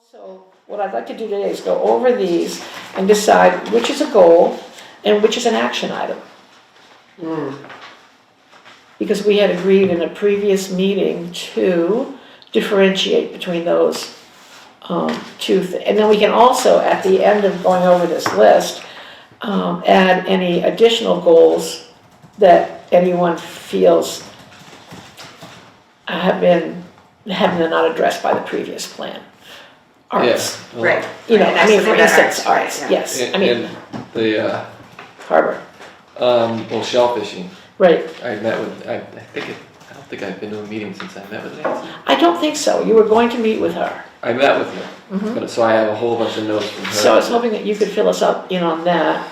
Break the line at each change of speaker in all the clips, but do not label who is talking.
So what I'd like to do today is go over these and decide which is a goal and which is an action item. Because we had agreed in a previous meeting to differentiate between those two things. And then we can also, at the end of going over this list, add any additional goals that anyone feels have been not addressed by the previess plan. Arts,
Yeah, well,
Right.
you know,
Right,
I mean,
that's
for
the
instance,
right,
arts,
yeah.
yes, I mean,
And the,
harbor,
well, shellfishing,
right.
I met with, I don't think I've been to a meeting since I met with Nancy.
I don't think so, you were going to meet with her.
I met with her, but so I have a whole bunch of notes from her.
So I was hoping that you could fill us up in on that,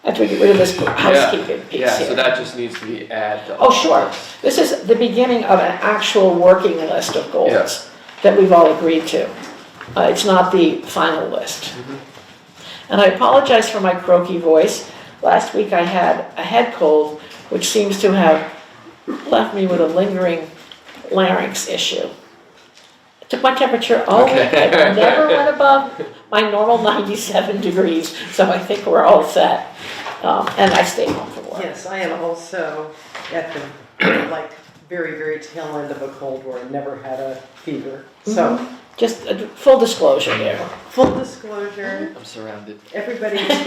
after we get rid of this housekeeping piece
Yeah, so
here.
that just needs to be added to
Oh,
all
sure,
this.
this is the beginning of an actual working list of goals
Yes.
that we've all agreed to. It's not the final list. And I apologize for my croaky voice. Last week I had a head cold, which seems to have left me with a lingering larynx issue. I took my temperature all week,
Okay.
I never went above my normal 97 degrees, so I think we're all set. And I stayed home from work.
Yes, I am also at the, very, very tail end of a cold where I never had a fever. So,
Just a full disclosure there.
full disclosure,
I'm surrounded.
everybody just,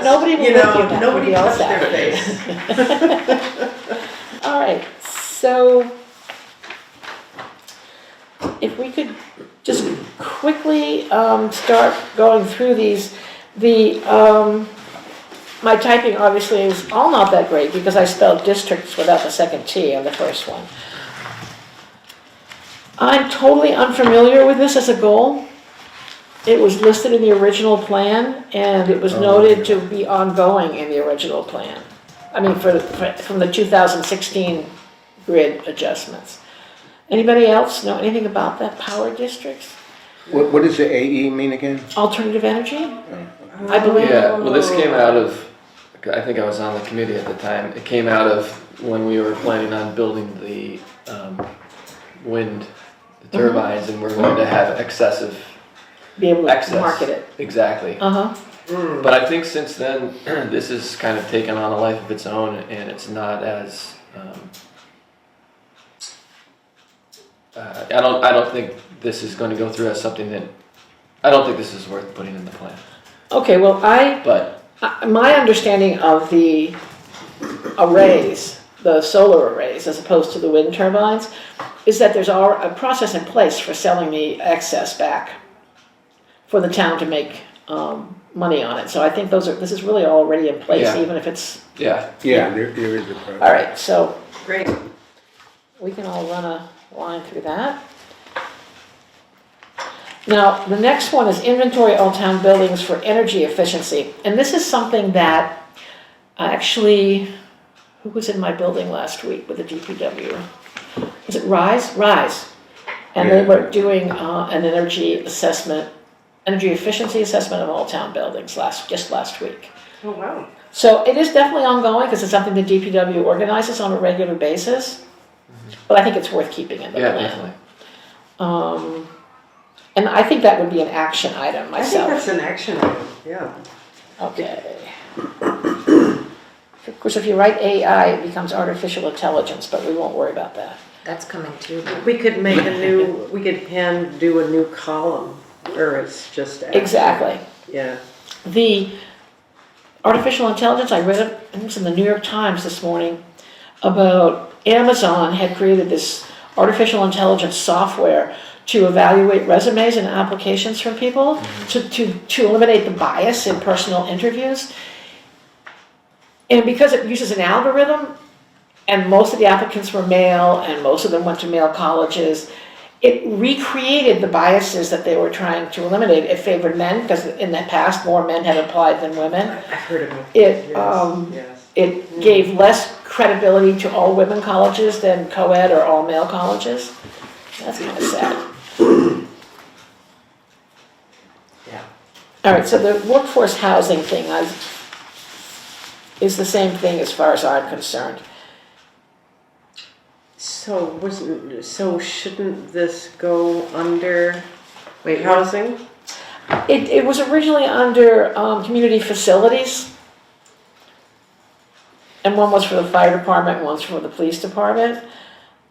Nobody will
you
look
know,
you down,
nobody
we'll be all
touched their
set.
face.
All right, so if we could just quickly start going through these. My typing obviously is all not that great because I spelled districts without the second T on the first one. I'm totally unfamiliar with this as a goal. It was listed in the original plan and it was noted to be ongoing in the original plan. I mean, from the 2016 grid adjustments. Anybody else know anything about that, power districts?
What does the AE mean again?
Alternative energy? I believe.
Yeah, well, this came out of, I think I was on the committee at the time, it came out of when we were planning on building the wind turbines and we're going to have excessive
Be able to
excess.
market it.
Exactly.
Uh-huh.
But I think since then, this has kind of taken on a life of its own, and it's not as. I don't think this is going to go through as something that. I don't think this is worth putting in the plan.
Okay, well,
But
my understanding of the arrays, the solar arrays, as opposed to the wind turbines, is that there's a process in place for selling the excess back for the town to make money on it. So I think this is really already in place,
Yeah.
even if it's,
yeah,
Yeah, there is a problem.
all right, so
Great.
we can all run a line through that. Now, the next one is inventory all town buildings for energy efficiency. And this is something that actually, who was in my building last week with the DPW? Was it Rise? Rise. And they
Yeah.
were doing an energy efficiency assessment of all town buildings just last week.
Oh, wow.
So it is definitely ongoing because it's something the DPW organizes on a regular basis. But I think it's worth keeping in the
yeah,
plan.
definitely.
And I think that would be an action item
I think
myself.
that's an action item, yeah.
Okay. Of course, if you write AI, it becomes artificial intelligence, but we won't worry about that.
That's coming too.
We could make we could do a new column where it's just. action.
Exactly.
Yeah.
The artificial intelligence, I read it was in the New York Times this morning about Amazon had created this artificial intelligence software to evaluate resumes and applications from people, to eliminate the bias in personal interviews. And because it uses an algorithm, and most of the applicants were male, and most of them went to male colleges, it recreated the biases that they were trying to eliminate. It favored men, because in the past, more men had applied than women.
I've heard about
It,
yes, yes.
It gave less credibility to all women colleges than co-ed or all male colleges. That's kind of sad.
Yeah.
All right, so the workforce housing thing is the same thing as far as I'm concerned.
So shouldn't this go under
Wait,
Housing,
It was originally under, community facilities. And one was for the fire department, and one's for the police department.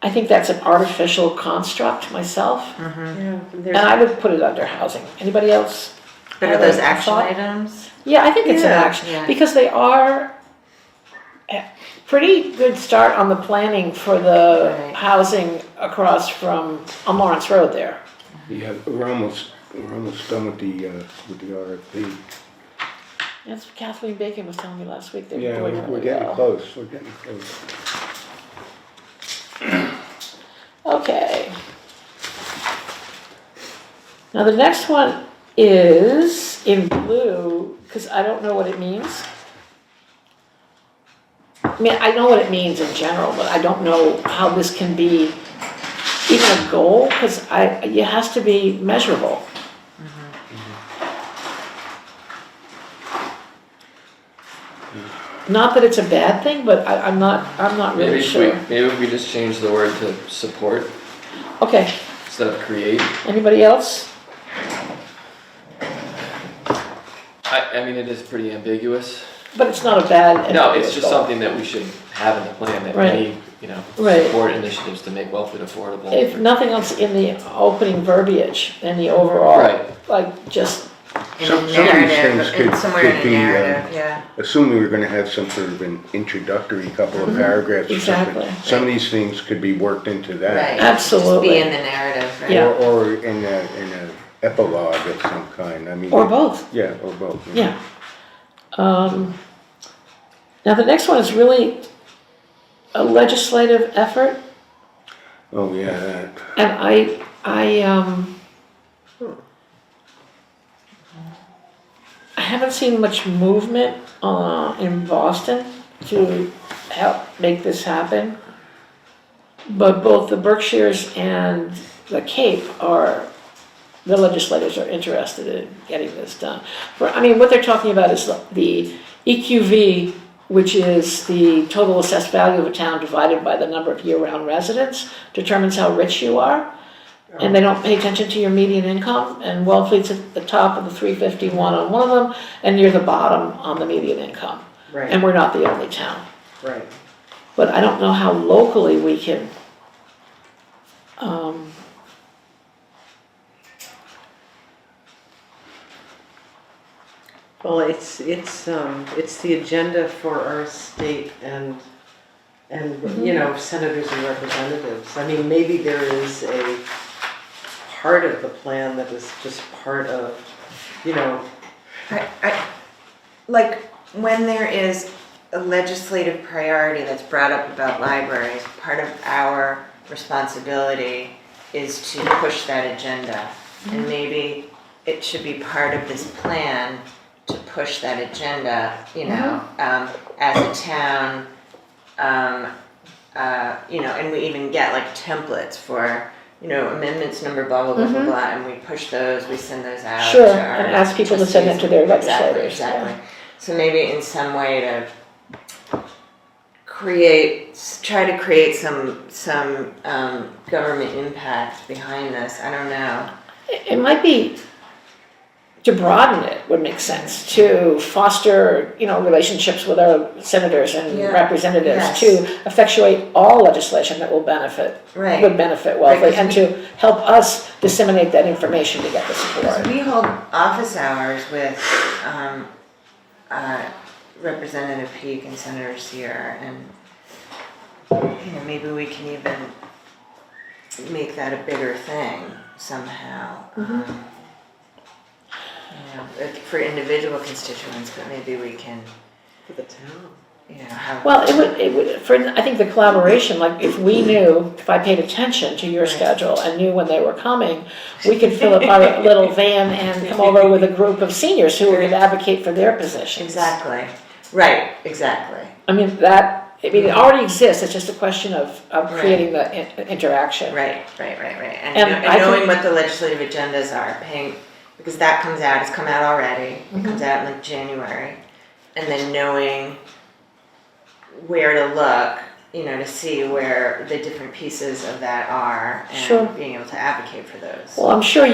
I think that's an artificial construct myself,
Mm-hmm.
yeah,
and I would put it under housing. Anybody else?
But are
have
those
a
action
thought?
items?
Yeah, I think it's an
Yeah.
action,
Yeah.
because they are a pretty good start on the planning for the
Right.
housing across from, on Lawrence Road there.
Yeah, we're almost done with the RFP.
That's what Kathleen Bacon was telling me last week. They were
Yeah,
doing
we're
really
getting
well.
close, we're getting close.
Okay. Now the next one is in blue, because I don't know what it means. I mean, I know what it means in general, but I don't know how this can be even a goal, because it has to be measurable. Not that it's a bad thing, but I'm not really sure.
Maybe if we just change the word to support
Okay,
instead of create.
anybody else?
I mean, it is pretty ambiguous.
But it's not a bad.
No, it's just
goal.
something that we should have in the plan, that
Right.
any,
Right.
support initiatives to make Wellfleet affordable.
If nothing else in the opening verbiage and the overall,
Right.
like just,
In
Some
a
of these
narrative,
things could
somewhere in a
be,
narrative, yeah.
Assume we were gonna have some sort of an introductory couple of paragraphs or something.
Exactly.
Some of these things could be worked into that.
Right.
Absolutely.
Just be in the narrative, right?
Yeah.
Or in a epilogue of some kind, I mean.
or both,
Yeah, or both.
yeah. Now the next one is really a legislative effort,
Oh, yeah, that.
and I haven't seen much movement, in Boston to help make this happen. But both the Berkshires and the Cape the legislators are interested in getting this done. What they're talking about is the EQV, which is the total assessed value of a town divided by the number of year-round residents, determines how rich you are. And they don't pay attention to your median income, and Wellfleet's at the top of the 351 on one of them, and near the bottom on the median income.
right,
And we're not the only town.
right.
But I don't know how locally we can,
Well, it's the agenda for our state and, senators and representatives. I mean, maybe there is a part of the plan that is just part of,
Like, when there is a legislative priority that's brought up about libraries, part of our responsibility is to push that agenda. And maybe it should be part of this plan to push that agenda, as a town, and we even get like templates for, amendments number blah, blah, blah, blah, blah, and we push those, we send those out.
sure,
to our
and ask people to send them to their
trustees.
legislators.
Exactly.
yeah.
So maybe in some way to try to create some government impact behind this. I don't know.
It might be, to broaden it would make sense, to foster, relationships with our senators and
Yeah.
representatives,
Yes.
to effectuate all legislation that would benefit
Right.
Wellfleet,
Right,
and to help us disseminate that information to get the support.
We hold office hours with Representative Peake and Senator Sear, and maybe we can even make that a bigger thing somehow. For individual constituents, but maybe we can,
for the town.
have.
Well, it would, I think the collaboration, like if we knew, if I paid attention to your
Right.
schedule and knew when they were coming, we could fill up our little van and come over with a group of seniors who would advocate for their positions.
Exactly. Right, exactly.
It already exists, it's just a question of
Right.
creating the interaction.
Right. And,
And I
knowing
think-
what the legislative agendas are, because that comes out, it's come out already, it comes out in like January. And then knowing where to look to see where the different pieces of that are and
Sure.
being able to advocate for those.
Well, I'm sure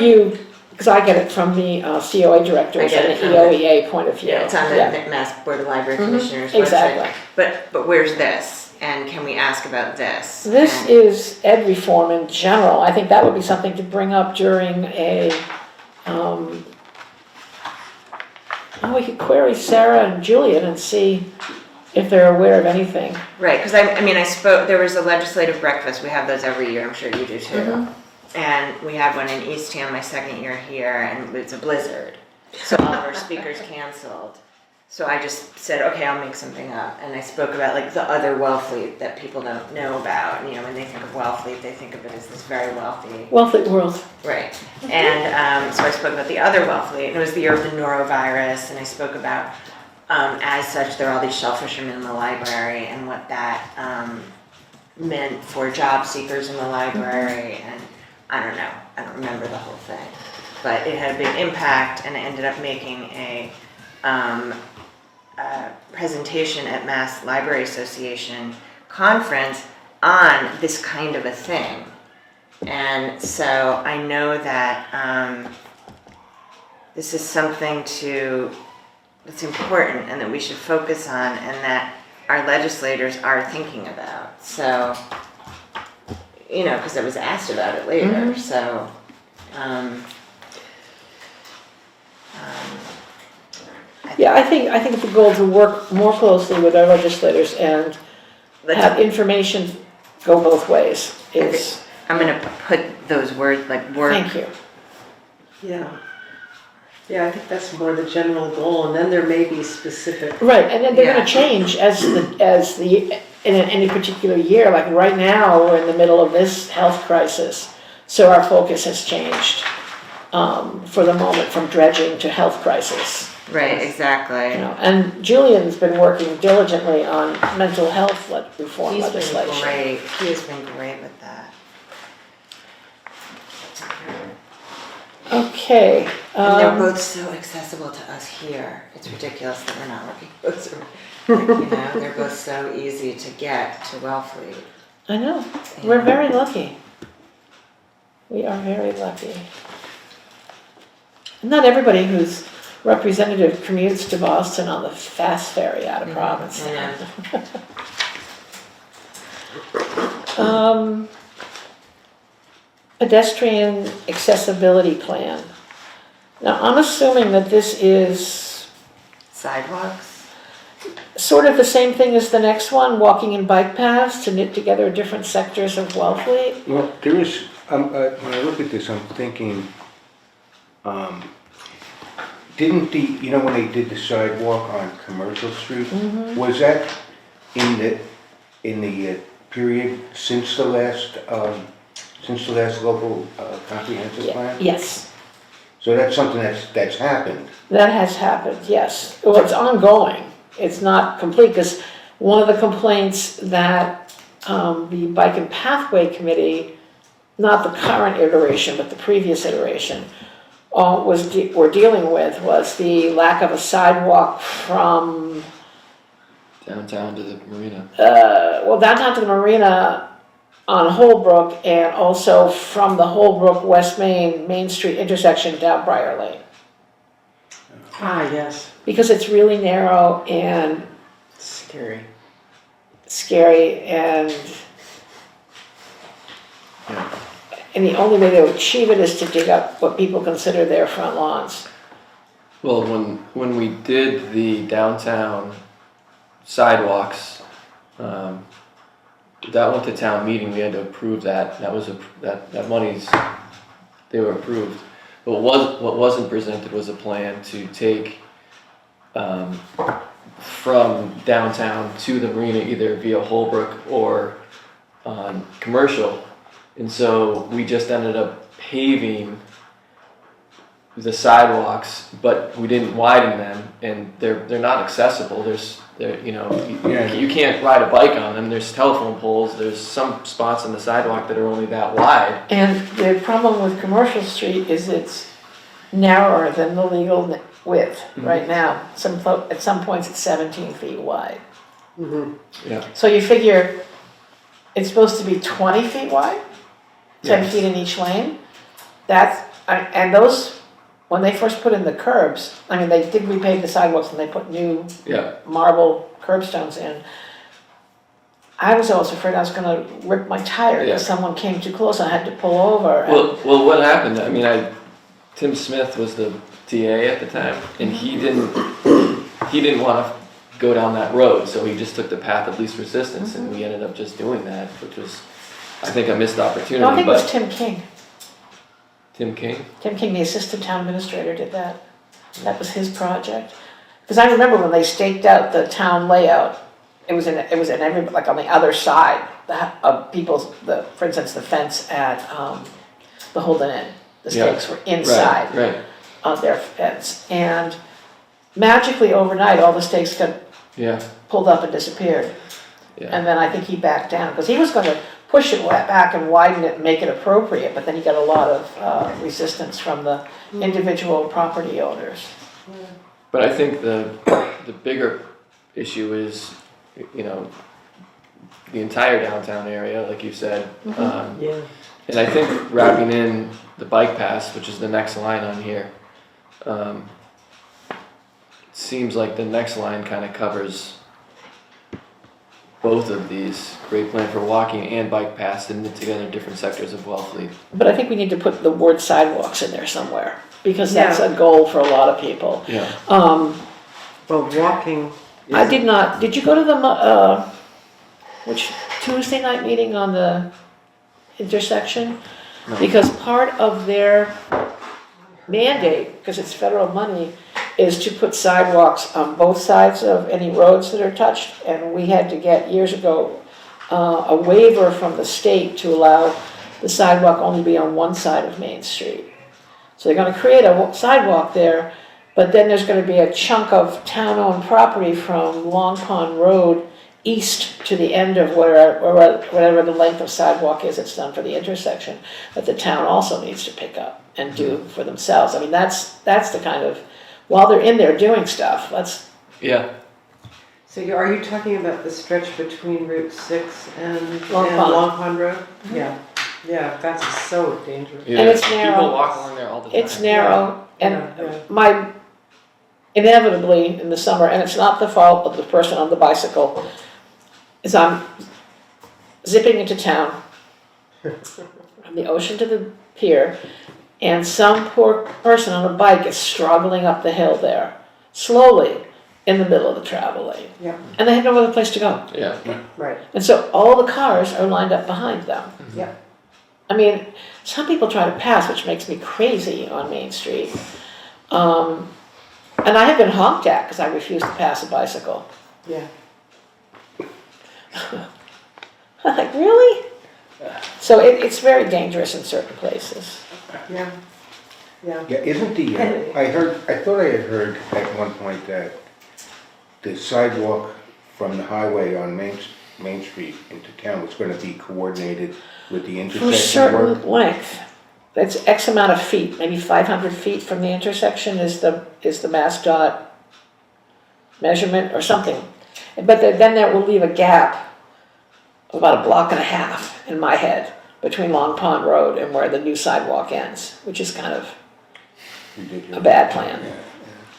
because I get it from the COA directors
I get
and
it
the
from
EOEA point of view.
Yeah, it's on the
Yeah.
Mass Board of Library
Mhm,
Commissioners
exactly.
website. But where's this? And can we ask about this?
This
And-
is ed reform in general. I think that would be something to bring up during we could query Sarah and Julian and see if they're aware of anything.
Right, because I spoke, there was a legislative breakfast, we have those every year, I'm sure you do too.
Mhm.
And we had one in Eastham my second year here, and it's a blizzard. So all of our speakers canceled. So I just said, okay, I'll make something up. And I spoke about like the other Wellfleet that people don't know about. And, when they think of Wellfleet, they think of it as this very wealthy.
Wellfleet World.
Right. And so I spoke about the other Wellfleet, and it was the year of the norovirus, and I spoke about, as such, there are all these shellfishermen in the library and what that meant for job seekers in the library, and I don't know, I don't remember the whole thing. But it had a big impact, and I ended up making a presentation at Mass Library Association conference on this kind of a thing. And so I know that this is something that's important and that we should focus on and that our legislators are thinking about. So, because I was asked about it later.
Mhm.
So,
Yeah, I think it's a goal to work more closely with our legislators and have information go both ways.
I'm going to put those words, work.
Thank you.
Yeah. Yeah, I think that's more the general goal, and then there may be specific.
Right, and then they're
Yeah.
gonna change in any particular year. Like right now, we're in the middle of this health crisis, so our focus has changed for the moment from dredging to health crisis.
Right, exactly.
And Julian's been working diligently on mental health reform
He's been
legislation.
great. He has been great with that.
Okay.
And they're both so accessible to us here. It's ridiculous that we're not working closer. They're both so easy to get to Wellfleet.
I know. We're very lucky. We are very lucky. Not everybody who's representative commutes to Boston on the fast ferry out of Provincetown. Pedestrian accessibility plan. Now, I'm assuming that this is
Sidewalks?
sort of the same thing as the next one, walking and bike paths to knit together different sectors of Wellfleet.
Well, there is, when I look at this, I'm thinking, didn't when they did the sidewalk on Commercial Street, was that in the period since the last local comprehensive plan?
Yes,
So that's something that's happened.
that has happened, yes. Well, it's ongoing. It's not complete because one of the complaints that the Bike and Pathway Committee, not the current iteration, but the previous iteration, were dealing with was the lack of a sidewalk from,
Downtown to the marina.
downtown to the marina on Holbrook and also from the Holbrook West Main Street intersection down Briar Lane.
Ah, yes.
Because it's really narrow and
Scary.
scary and the only way to achieve it is to dig up what people consider their front lawns.
Well, when we did the downtown sidewalks, that went to town meeting. We had to approve that. That was that money's, they were approved. But what wasn't presented was a plan to take from downtown to the marina either via Holbrook or on Commercial. And so we just ended up paving the sidewalks, but we didn't widen them, and they're not accessible. You can't ride a bike on them. There's telephone poles. There's some spots on the sidewalk that are only that wide.
And the problem with Commercial Street is it's narrower than the legal width right now. At some points it's 17 feet wide.
Mm-hmm.
Yeah.
So you figure it's supposed to be 20 feet wide, 10
Yes.
feet in each lane. And those, when they first put in the curbs, I mean, they did repave the sidewalks and they put new
Yeah,
marble curbstones in. I was always afraid I was gonna rip my tire because
Yeah.
someone came too close and I had to pull over. and-
well, what happened, I mean, Tim Smith was the TA at the time, and he didn't wanna go down that road, so he just took the path of least resistance, and we ended up just doing that, which was, I think, a missed
No, I
opportunity,
think it was
but
Tim King.
Tim King?
Tim King, the assistant town administrator, did that. That was his project. Because I remember when they staked out the town layout, it was in every, like on the other side of people's, for instance, the fence at the Holden Inn. The
Yeah.
stakes were inside
Right,
of their fence. And magically overnight, all the stakes got
yeah,
pulled up and disappeared.
yeah,
And then I think he backed down, because he was gonna push it back and widen it and make it appropriate, but then he got a lot of resistance from the individual property owners.
but I think the bigger issue is, you know, the entire downtown area, like you said,
Yeah.
and I think wrapping in the bike pass, which is the next line on here, seems like the next line kind of covers both of these. Great plan for walking and bike paths and knit together different sectors of Wellfleet.
But I think we need to put the word sidewalks in there somewhere, because that's a goal for a lot of people.
Yeah.
Well, walking.
I did not, did you go to the, which Tuesday night meeting on the intersection?
No.
Because part of their mandate, because it's federal money, is to put sidewalks on both sides of any roads that are touched. And we had to get, years ago, a waiver from the state to allow the sidewalk only be on one side of Main Street. So they're gonna create a sidewalk there, but then there's gonna be a chunk of town-owned property from Long Pond Road east to the end of whatever the length of sidewalk is that's done for the intersection, that the town also needs to pick up and do for themselves. I mean, that's the kind of, while they're in there doing stuff,
Yeah.
So are you talking about the stretch between Route 6 and
Long Pond.
Long Pond Road? Yeah, yeah, that's so dangerous.
Yeah.
And it's narrow.
People walk along there all the time.
it's narrow, and
Yeah.
inevitably in the summer, and it's not the fault of the person on the bicycle, is I'm zipping into town from the ocean to the pier, and some poor person on a bike is struggling up the hill there, slowly, in the middle of the travel lane.
Yeah,
And they have no other place to go.
Yeah.
right,
And so all the cars are lined up behind them.
yeah.
I mean, some people try to pass, which makes me crazy on Main Street. And I have been honked at because I refuse to pass a bicycle.
Yeah.
I'm like, really? So it's very dangerous in certain places.
Yeah, yeah.
Yeah, isn't the, I thought I had heard at one point that the sidewalk from the highway on Main Street into town was gonna be coordinated with the
For a
intersection work.
certain length, that's X amount of feet, maybe 500 feet from the intersection is the MassDOT measurement or something. But then that will leave a gap of about a block and a half in my head between Long Pond Road and where the new sidewalk ends, which is kind of
Ridiculous.
a bad plan.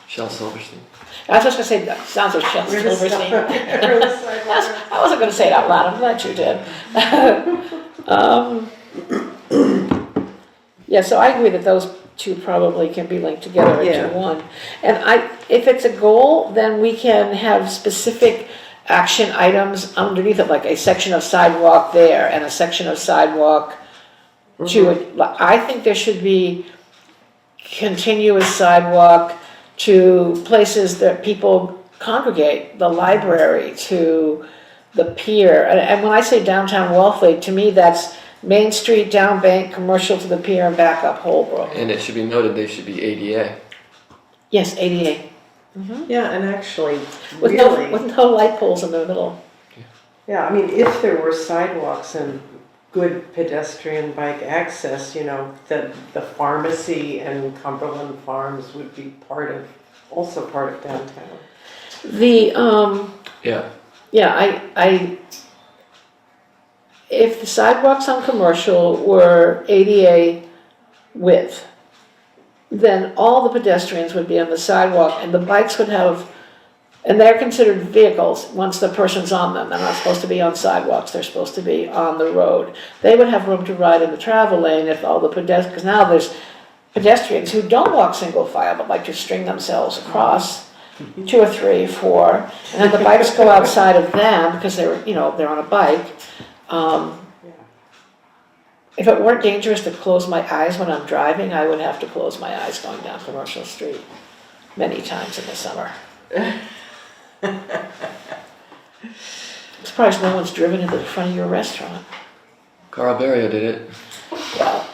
Shel Silverstein.
I was just gonna say, that sounds like Shel
Where the
Silverstein.
where the sidewalk-
I wasn't gonna say it out loud, I'm glad you did. Yeah, so I agree that those two probably can be linked together
Yeah.
into one. And if it's a goal, then we can have specific action items underneath it, like a section of sidewalk there and a section of sidewalk to it. I think there should be continuous sidewalk to places that people congregate, the library, to the pier. And when I say downtown Wellfleet, to me that's Main Street, down Bank, commercial to the pier, and back up Holbrook.
And it should be noted they should be ADA.
Yes, 88.
Yeah, and actually,
With
really,
no light poles in the middle.
yeah, I mean, if there were sidewalks and good pedestrian bike access, you know, the pharmacy and Cumberland Farms would be also part of downtown.
The,
Yeah.
yeah, if the sidewalks on commercial were ADA width, then all the pedestrians would be on the sidewalk and the bikes would have, and they're considered vehicles once the person's on them. They're not supposed to be on sidewalks, they're supposed to be on the road. They would have room to ride in the travel lane if all the pedestrians, because now there's pedestrians who don't walk single file but like to string themselves across, 2 or 3, 4, and then the bikes go outside of them because they're on a bike. If it weren't dangerous to close my eyes when I'm driving, I would have to close my eyes going down Commercial Street many times in the summer. I'm surprised no one's driven into the front of your restaurant.
Carl Barrio did it.
Well,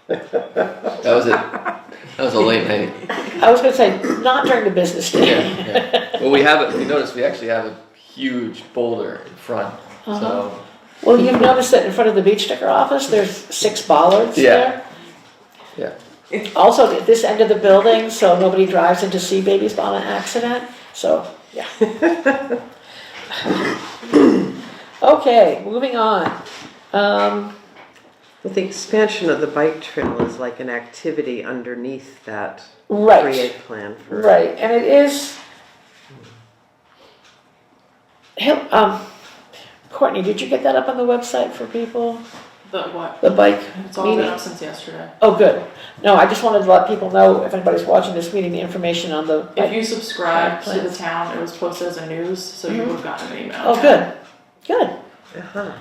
That was it. That was a late night.
I was gonna say, not during the business day.
Yeah. Well, we have it. You notice we actually have a huge boulder in front. So
Well, you've noticed that in front of the beach sticker office, there's 6 bollards
Yeah.
there.
yeah.
Also, at this end of the building, so nobody drives into Sea Babies on an accident, so, yeah. Okay, moving on.
Well, the expansion of the bike trail is like an activity underneath that
Right,
create plan for.
right, and it is. Courtney, did you get that up on the website for people?
The what?
The bike
It's all been
meeting?
up since yesterday.
Oh, good. No, I just wanted to let people know, if anybody's watching this meeting, the information on the.
If you subscribe to the
plans.
town, it was posted as a news, so you would have gotten an email.
Oh, good, good.
Uh-huh.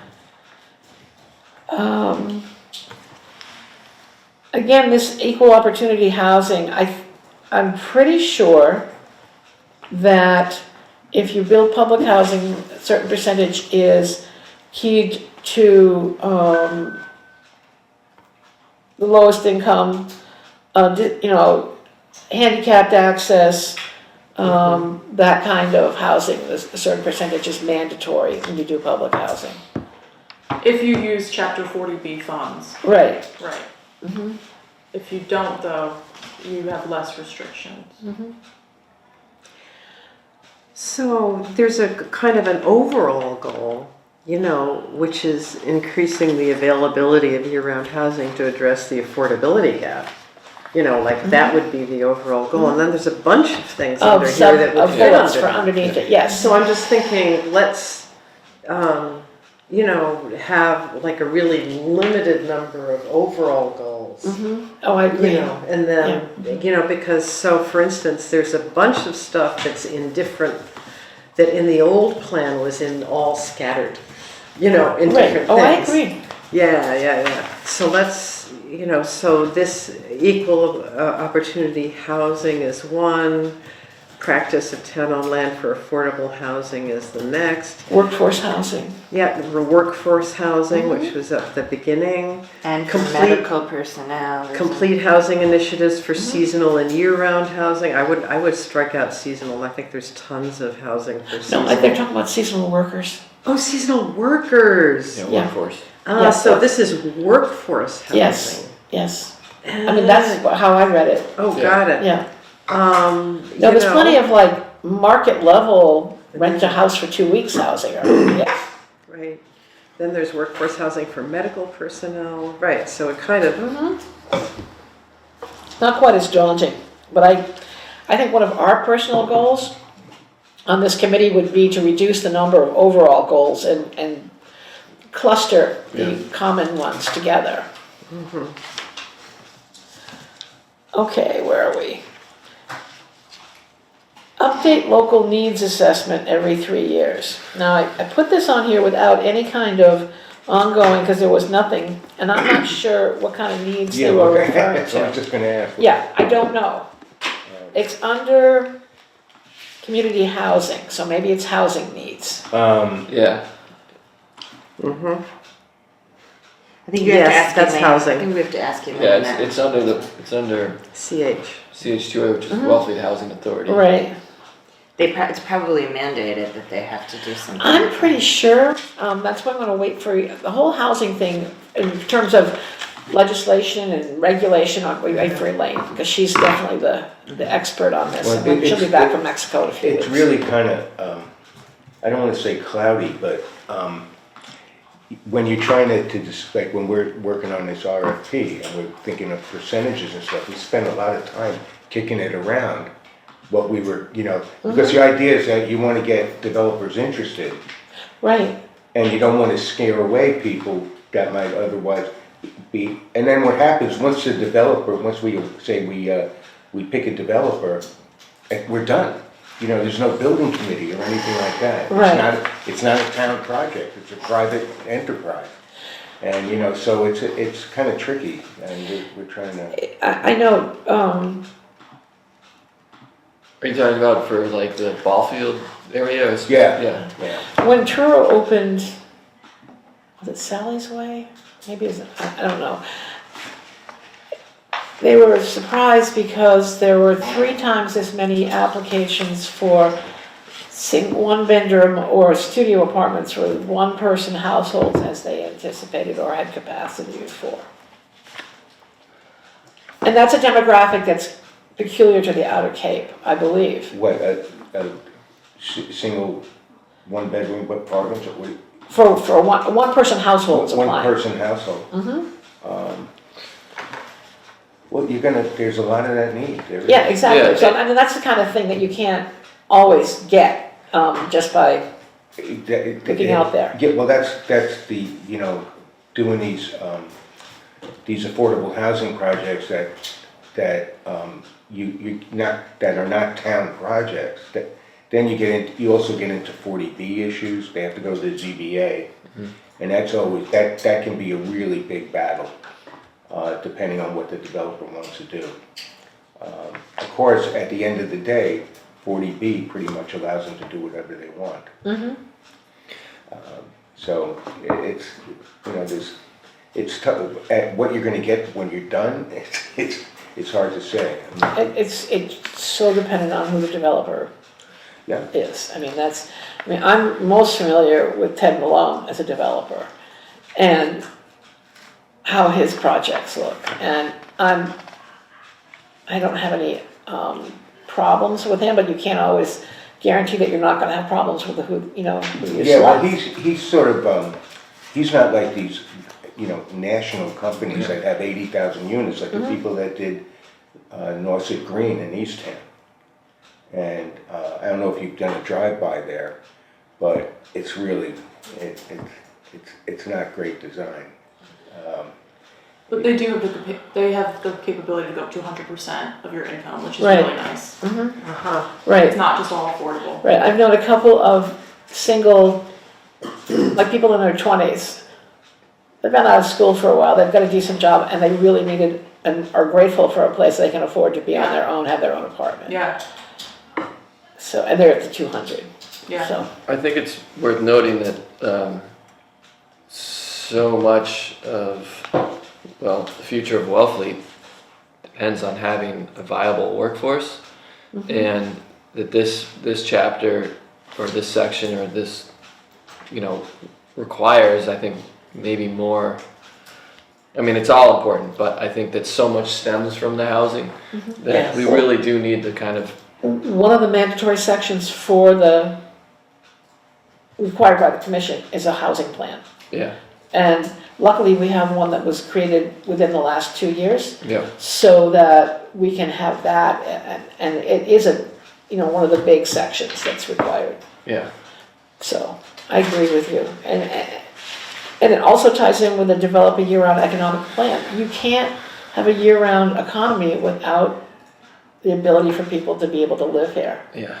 Again, this equal opportunity housing, I'm pretty sure that if you build public housing, a certain percentage is keyed to the lowest income, handicapped access, that kind of housing. A certain percentage is mandatory when you do public housing.
If you use Chapter 40B funds,
Right.
right.
Mm-hmm.
If you don't, though, you have less restrictions.
So there's a kind of an overall goal, which is increasing the availability of year-round housing to address the affordability gap. That would be the overall goal. And then there's a bunch of things under here that would
Of
fit
bullets
under
for
that.
underneath it, yes.
So I'm just thinking, let's, have like a really limited number of overall goals.
Oh, I agree.
And then, because, so for instance, there's a bunch of stuff that's in different, that in the old plan was in all scattered, in
Right.
different things.
Oh, I agree.
Yeah. So let's, so this equal opportunity housing is one, practice of town-owned land for affordable housing is the next.
Workforce housing.
Yeah, workforce housing, which was at the beginning.
And for
Complete-
medical personnel. there's a-
Complete housing initiatives for seasonal and year-round housing. I would strike out seasonal. I think there's tons of housing for
No,
seasonal.
they're talking about seasonal workers.
Oh, seasonal workers.
Yeah,
Yeah.
workforce.
Yes.
So this is workforce housing.
Yes. I mean, that's how I read it.
Oh,
Yeah.
got it.
Yeah.
No,
No, there's plenty of market level rent a house for 2 weeks housing. Yeah.
Right. Then there's workforce housing for medical personnel. Right. So it kind of.
Not quite as daunting, but I think one of our personal goals on this committee would be to reduce the number of overall goals and cluster the common ones together. Okay, where are we? Update local needs assessment every 3 years. Now, I put this on here without any kind of ongoing, because there was nothing, and I'm not sure what kind of needs they were referring
That's what I was
to.
just gonna ask.
Yeah, I don't know. It's under community housing, so maybe it's housing needs.
Yeah.
I think you have to
Yes,
ask
that's
Elaine.
housing.
I think we have to ask you
Yeah,
on that.
it's under
CH.
CH2A, which is Wellfleet Housing Authority.
Right.
It's probably mandated that they have to do something.
I'm pretty sure, that's why I'm gonna wait for, the whole housing thing, in terms of legislation and regulation, we wait for Elaine, because she's definitely the expert on this.
Well,
And she'll be
it's-
back from Mexico in a few
It's
weeks.
really kind of, I don't want to say cloudy, but when you're trying to just, like, when we're working on this RFP and we're thinking of percentages and stuff, we spend a lot of time kicking it around. What we were, because the idea is that you want to get developers interested,
Right,
and you don't want to scare away people that might otherwise be. And then what happens, once we say we pick a developer, we're done. There's no building committee or anything like that.
Right.
It's not a town project, it's a private enterprise. And, so it's kind of tricky, and we're trying to.
I know,
Are you talking about for like the ball field area? Or
Yeah.
when Truro opened, was it Sally's Way? Maybe it's, I don't know. They were surprised because there were 3 times as many applications for one bedroom or studio apartments with 1-person households as they anticipated or had capacity for. And that's a demographic that's peculiar to the Outer Cape, I believe.
What, a single one-bedroom apartment, or what?
For one-person households applying.
One-person household. Well, there's a lot of that need. There
Yeah,
is.
exactly.
Yeah.
So, I mean, that's the kind of thing that you can't always get, just by looking out there.
Yeah, well, that's the, doing these affordable housing projects that are not town projects. Then you also get into 40B issues. They have to go to the ZBA, and that's always that can be a really big battle, depending on what the developer wants to do. Of course, at the end of the day, 40B pretty much allows them to do whatever they want. So it's tough. At what you're going to get when you're done, it's hard to say.
It's so dependent on who the developer
Yeah.
is. I'm most familiar with Ted Malone as a developer and how his projects look. And I don't have any problems with him, but you can't always guarantee that you're not going to have problems with who you
Yeah, well,
select.
he's sort of he's not like these national companies that have 80,000 units, like the people that did Norset Green in Eastham. And I don't know if you've done a drive-by there, but it's really it's not great design.
But they do have the capability to go up to 100% of your income, which is
Right.
really nice.
Right.
It's not just all affordable.
Right, I've known a couple of single, like people in their 20s. They've been out of school for a while, they've got a decent job, and they really needed and are grateful for a place they can afford to be on their own, have their own apartment.
Yeah,
So, and they're at the 200.
yeah.
So,
I think it's worth noting that so much of, the future of Wellfleet depends on having a viable workforce, and that this chapter or this section or this, requires, I think, maybe more. It's all important, but I think that so much stems from the housing that
Yes.
we really do need to kind of.
one of the mandatory sections for the, required by the commission is a housing plan.
Yeah,
And luckily, we have one that was created within the last 2 years,
yeah,
so that we can have that, and it is one of the big sections that's required.
yeah.
So, I agree with you. And it also ties in with the develop a year-round economic plan. You can't have a year-round economy without the ability for people to be able to live here.
Yeah.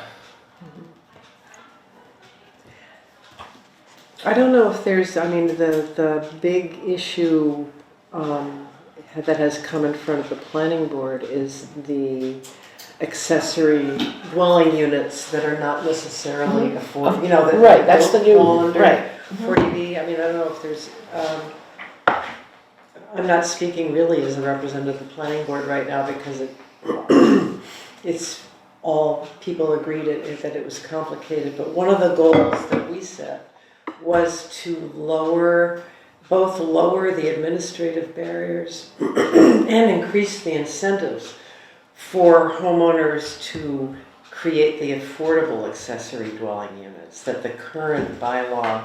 I don't know if there's, the big issue that has come in front of the planning board is the accessory dwelling units that are not necessarily affordable, that
Right, that's the new,
fall under
right.
40B. I don't know if there's, I'm not speaking really as a representative of the planning board right now because it's all, people agreed that it was complicated, but one of the goals that we set was to both lower the administrative barriers and increase the incentives for homeowners to create the affordable accessory dwelling units that the current bylaw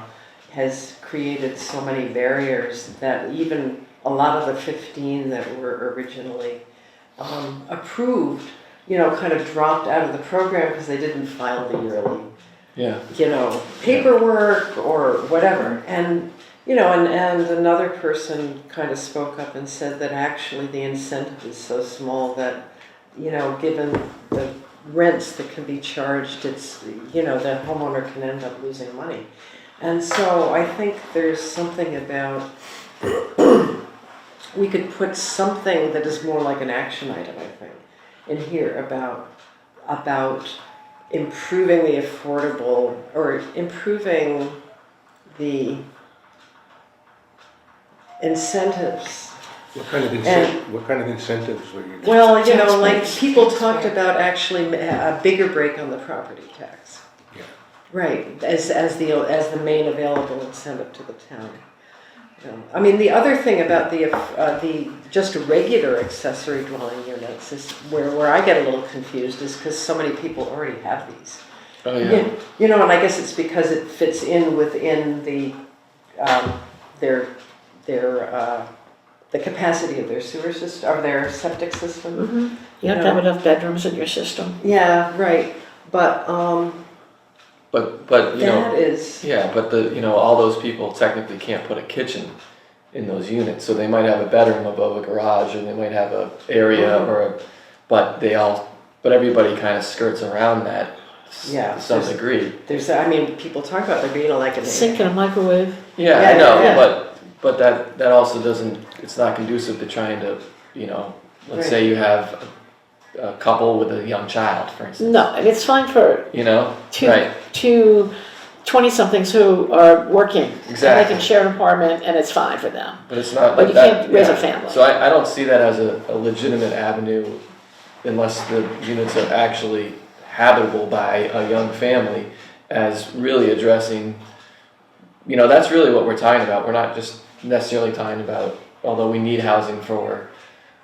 has created so many barriers that even a lot of the 15 that were originally approved, kind of dropped out of the program because they didn't file the yearly,
Yeah.
paperwork or whatever. And, and another person kind of spoke up and said that actually the incentive is so small that, given the rents that can be charged, it's, the homeowner can end up losing money. And so I think there's something about, we could put something that is more like an action item, I think, in here about improving the affordable, or improving the incentives.
What kind of incentives were you?
Well,
Tax
like
breaks.
people talked about actually a bigger break on the property tax.
Yeah.
Right, as the main available incentive to the town. I mean, the other thing about the just regular accessory dwelling units is where I get a little confused, is because so many people already have these.
Oh, yeah.
And I guess it's because it fits in within the the capacity of their sewer system, of their septic system.
You have to have enough bedrooms in your system.
Yeah, right. But
But
that is,
yeah, but all those people technically can't put a kitchen in those units, so they might have a bedroom above a garage, or they might have a area but everybody kind of skirts around that to some degree.
people talk about there being like a
Sink and a microwave.
Yeah,
Yeah,
I know,
yeah.
but that also it's not conducive to trying to, let's say you have a couple with a young child, for instance.
No, and it's fine for
Right.
two 20-somethings who are working. And they
Exactly.
can share an apartment and it's fine for them.
But it's not.
But you can't raise a family.
So I don't see that as a legitimate avenue unless the units are actually habitable by a young family, as really addressing, that's really what we're talking about. We're not just necessarily talking about, although we need housing for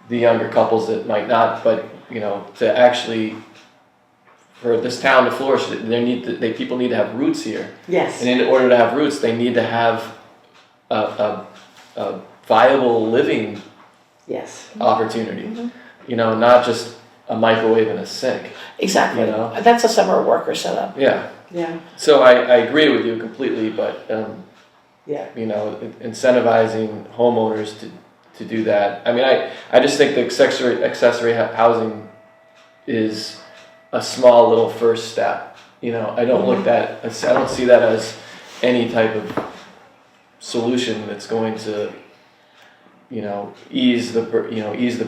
the younger couples that might not, but, to actually, for this town to flourish, people need to have roots here.
Yes.
And in order to have roots, they need to have a viable living
Yes.
opportunity. Not just a microwave and a sink.
Exactly.
You know?
That's a summer worker setup.
Yeah.
Yeah.
So I agree with you completely, but
Yeah.
incentivizing homeowners to do that. I mean, I just think the accessory housing is a small little first step. I don't see that as any type of solution that's going to ease the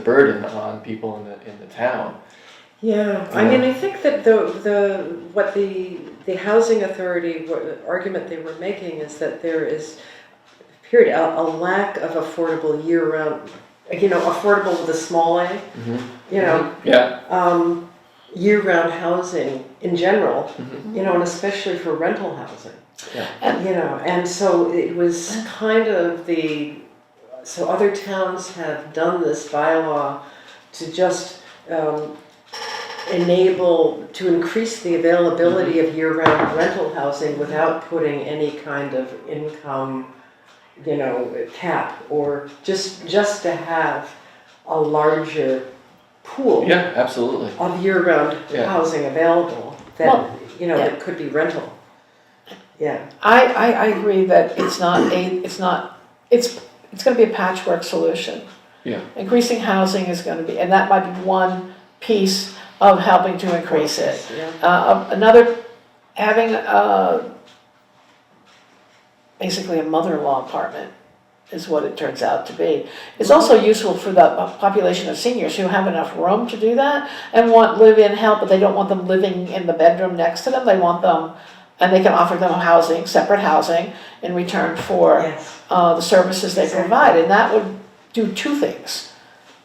burden on people in the town.
Yeah. I mean, I think that the housing authority, what the argument they were making is that there is a lack of affordable year-round, affordable with a small a,
Yeah.
Year-round housing in general,
Mm-hmm.
and especially for rental housing.
Yeah.
And so it was kind of so other towns have done this bylaw to just increase the availability of year-round rental housing without putting any kind of income, cap, or just to have a larger pool
Yeah, absolutely.
of year-round
Yeah.
housing available that,
Well,
that could be rental. Yeah.
I agree that it's going to be a patchwork solution.
Yeah.
Increasing housing is going to be, and that might be one piece of helping to increase it.
Yeah.
Another, having basically a mother-in-law apartment is what it turns out to be. It's also useful for the population of seniors who have enough room to do that and want live-in help, but they don't want them living in the bedroom next to them. They want them, and they can offer them separate housing in return for
Yes.
the services they provide. And that would do two things.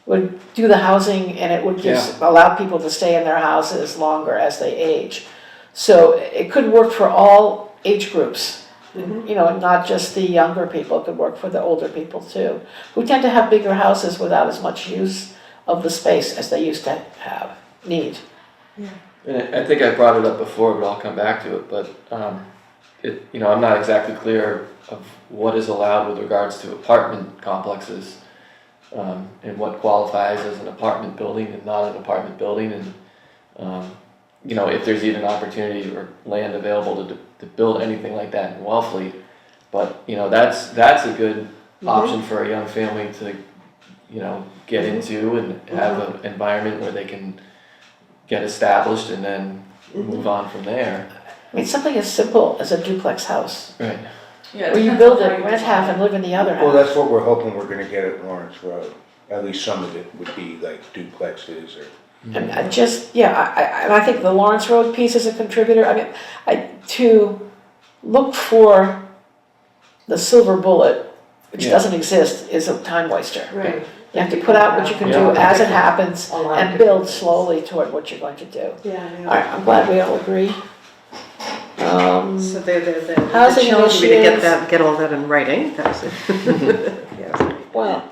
Would do the housing, and it would allow people to stay in their houses longer as they age. So it could work for all age groups. Not just the younger people, it could work for the older people too, who tend to have bigger houses without as much use of the space as they used to need.
And I think I brought it up before, but I'll come back to it. But I'm not exactly clear of what is allowed with regards to apartment complexes, and what qualifies as an apartment building and not an apartment building, and, if there's even opportunity or land available to build anything like that in Wellfleet. But, that's a good option for a young family to, get into and have an environment where they can get established and then move on from there.
I mean, something as simple as a duplex house,
Right.
Yeah,
where you
depends
build
on how
it,
you
rent half and live in the other
Well,
half.
that's what we're hoping we're gonna get at Lawrence Road. At least some of it would be like duplexes or.
And I think the Lawrence Road piece is a contributor. I mean, to look for the silver bullet, which
Yeah.
doesn't exist, is a time waster.
Right.
You have to put out what you can do
Yeah.
as it happens
A lot of
and
different
build
things.
slowly toward what you're going to do.
Yeah,
All right, I'm glad we all agree.
So the
Housing
challenge would be to
initiatives.
get all that in writing, that's it. Yes,
Well,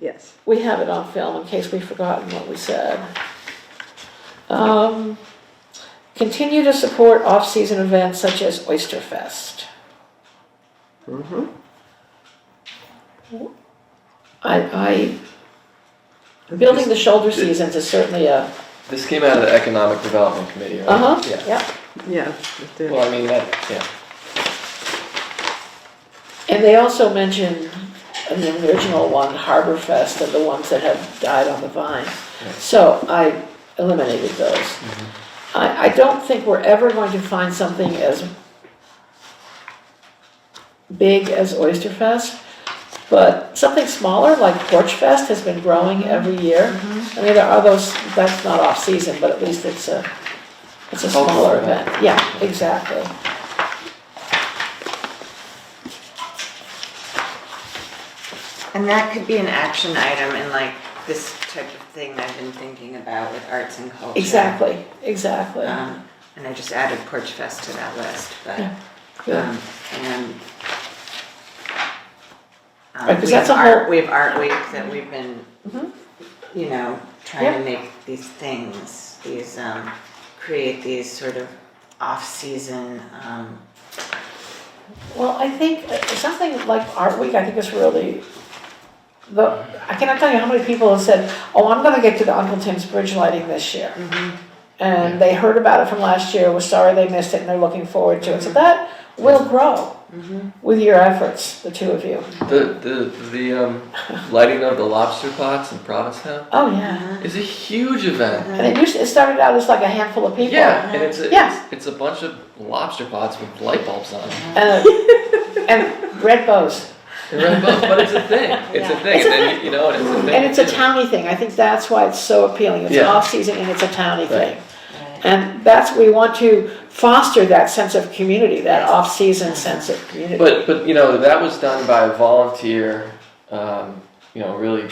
yes.
we have it on film in case we've forgotten what we said. Continue to support off-season events such as Oyster Fest.
Mm-hmm.
Building the shoulder seasons is certainly a,
This came out of the Economic Development Committee, right?
uh-huh,
Yeah.
yeah.
Yeah. it did.
Well, I mean, yeah.
And they also mentioned in the original one, Harbor Fest, and the ones that have died on the vine. So I eliminated those. I don't think we're ever going to find something as big as Oyster Fest, but something smaller like Porch Fest has been growing every year. I mean, there are those, that's not off-season, but at least it's a smaller event. Yeah, exactly.
And that could be an action item in like this type of thing I've been thinking about with arts and culture.
Exactly, exactly.
And I just added Porch Fest to that list, but,
Yeah, good.
and.
Right, 'cause
we
that's
have
a whole-
art, we have Art Week that we've been,
Mhm.
trying
Yeah.
to make these things, create these sort of off-season,
Well, I think something like Art Week, I think is really, I cannot tell you how many people have said, oh, I'm gonna get to the Uncle Tim's bridge lighting this year. And they heard about it from last year, was sorry they missed it, and they're looking forward to it. So that will grow with your efforts, the two of you.
The lighting of the lobster pots in Provincetown
Oh, yeah.
is a huge event.
And it started out as like a handful of people.
Yeah, and it's
Yeah.
it's a bunch of lobster pots with light bulbs on them.
And red bows.
But it's a thing. It's a thing.
It's a
And then, and it's a thing.
And it's a towny thing. I think that's why it's so appealing. It's
Yeah.
off-season and it's a towny thing.
right.
And we want to foster that sense of community, that off-season sense of community.
But that was done by a volunteer, really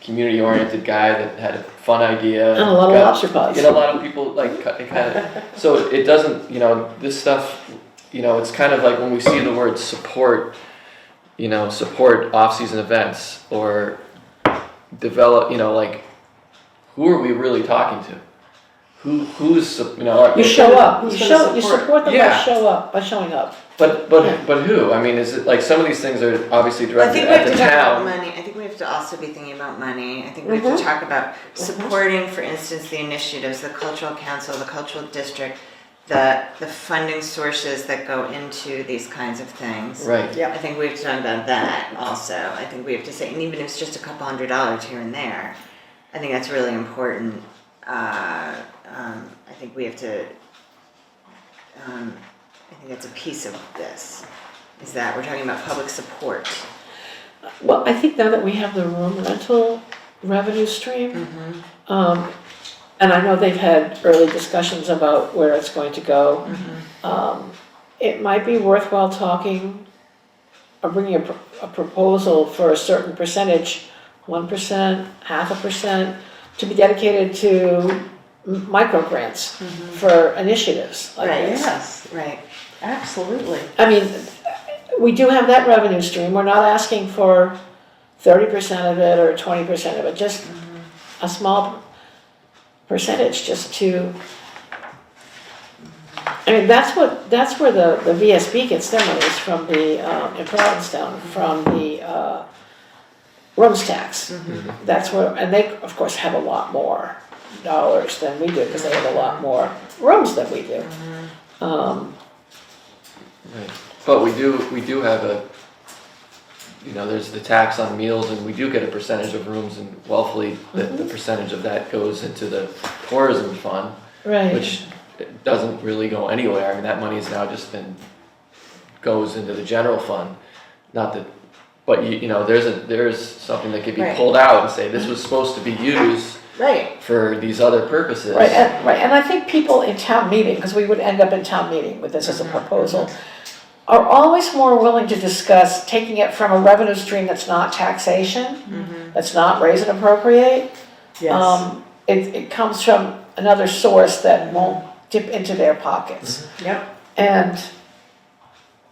community-oriented guy that had a fun idea.
And a lot of lobster pots.
A lot of people like kind of. So it doesn't, this stuff, it's kind of like when we see the word support, support off-season events or develop, like, who are we really talking to? Who's
You show up.
Who's
You
gonna
support them
Yeah.
by showing up.
But who? I mean, is it like some of these things are obviously
I
directed
think we
at
have
the
to talk about
town?
money. I think we have to also be thinking about money. I think we have to talk about supporting, for instance, the initiatives, the cultural council, the cultural district, the funding sources that go into these kinds of things.
Right.
Yeah.
I think we have to talk about that also. I think we have to say, and even if it's just a couple $100s here and there, I think that's really important. I think we have to. I think that's a piece of this. Is that we're talking about public support.
Well, I think now that we have the room rental revenue stream, and I know they've had early discussions about where it's going to go, it might be worthwhile talking or bringing a proposal for a certain percentage, 1%, 0.5%, to be dedicated to micro grants for initiatives like
Right.
this.
Yes,
Right.
absolutely.
I mean, we do have that revenue stream. We're not asking for 30% of it or 20% of it, just a small percentage just to I mean, that's where the VSB gets their money, is from the, in Provincetown, from the, rooms tax. That's where, and they, of course, have a lot more dollars than we do, because they have a lot more rooms than we do.
Right. But we do have there's the tax on meals, and we do get a percentage of rooms in Wellfleet, the percentage of that goes into the tourism fund,
Right.
which doesn't really go anywhere. I mean, that money's now just goes into the general fund, not that, but there's something that could be
Right.
pulled out and say, this was supposed to be used
Right.
for these other purposes.
Right, and I think people in town meeting, because we would end up in town meeting with this as a proposal, are always more willing to discuss taking it from a revenue stream that's not taxation, that's not raise and appropriate.
Yes,
It comes from another source that won't dip into their pockets.
yep,
And